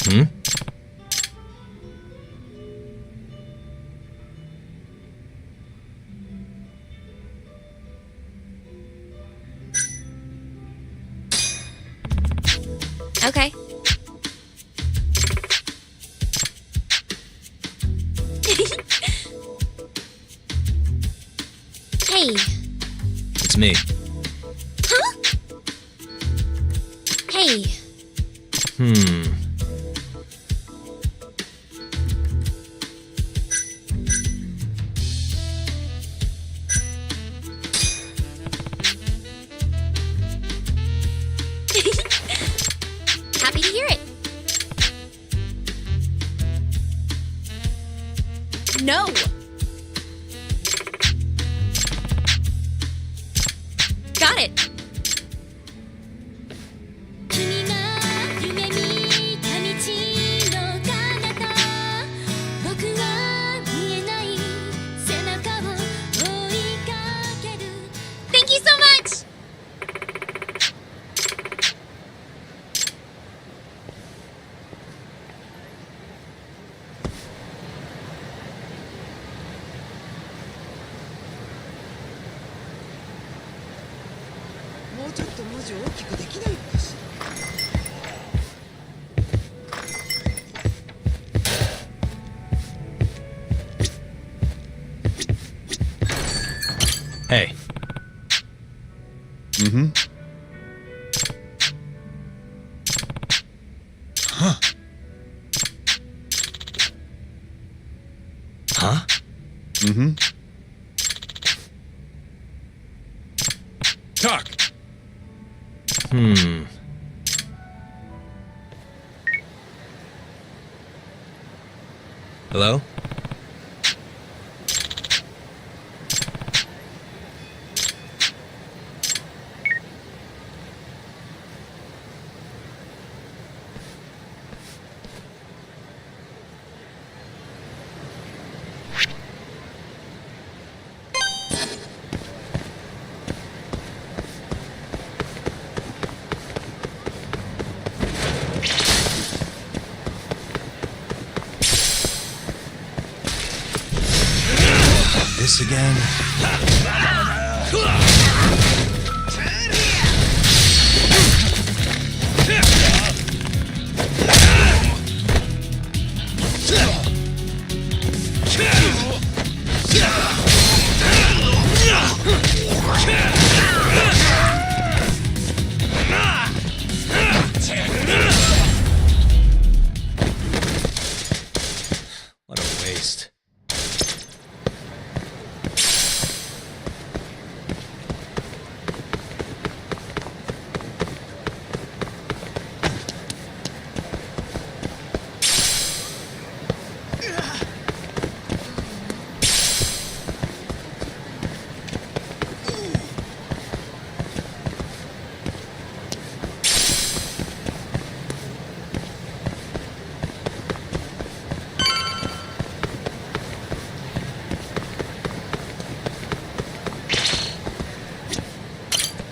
Hmm? Okay. Hey. It's me. Huh? Hey. Happy to hear it. No. Got it. Thank you so much. Hey. Huh? Huh? Talk. Hello? This again? What a waste.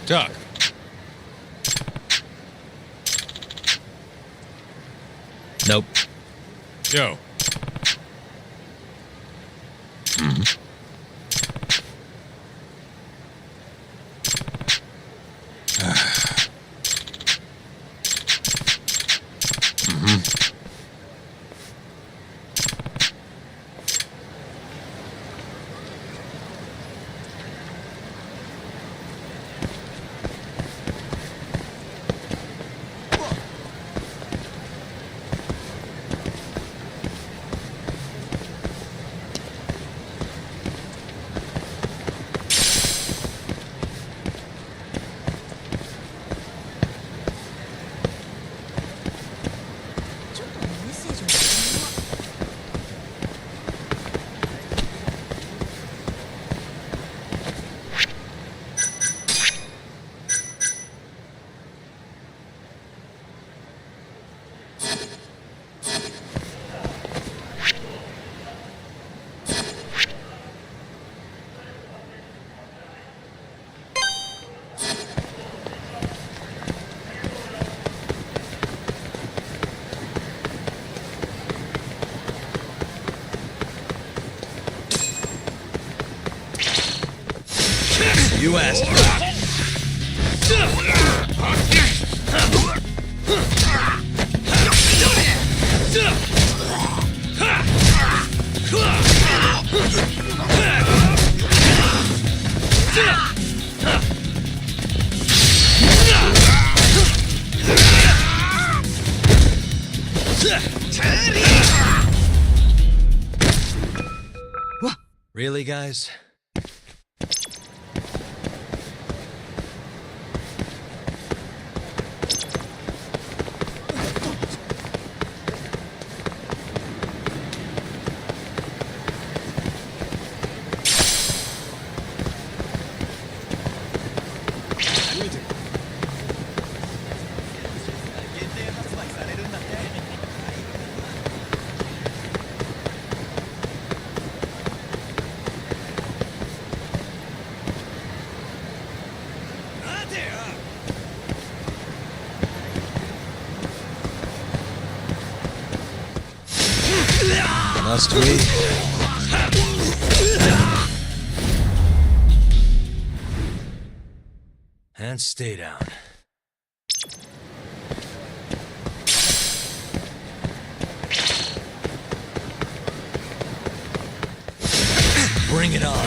Doc. Nope. Yo. You asked for Really, guys? Must we? And stay down. Bring it on.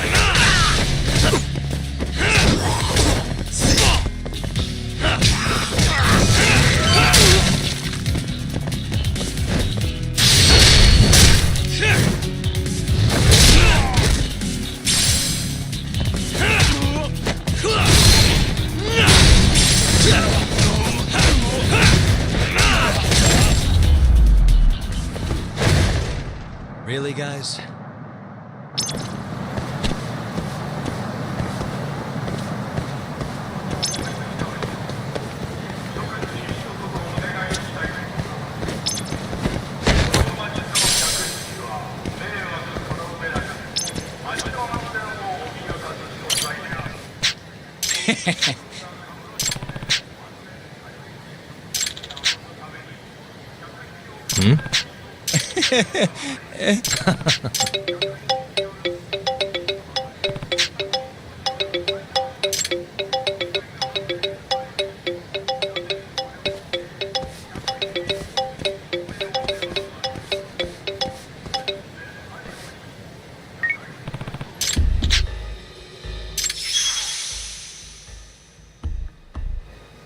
Really, guys?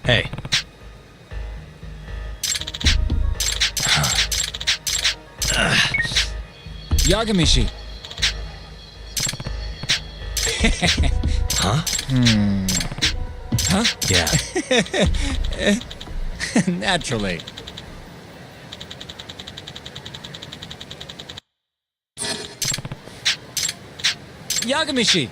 Hey. Yagamishi. Huh? Huh? Yeah. Naturally. Yagamishi.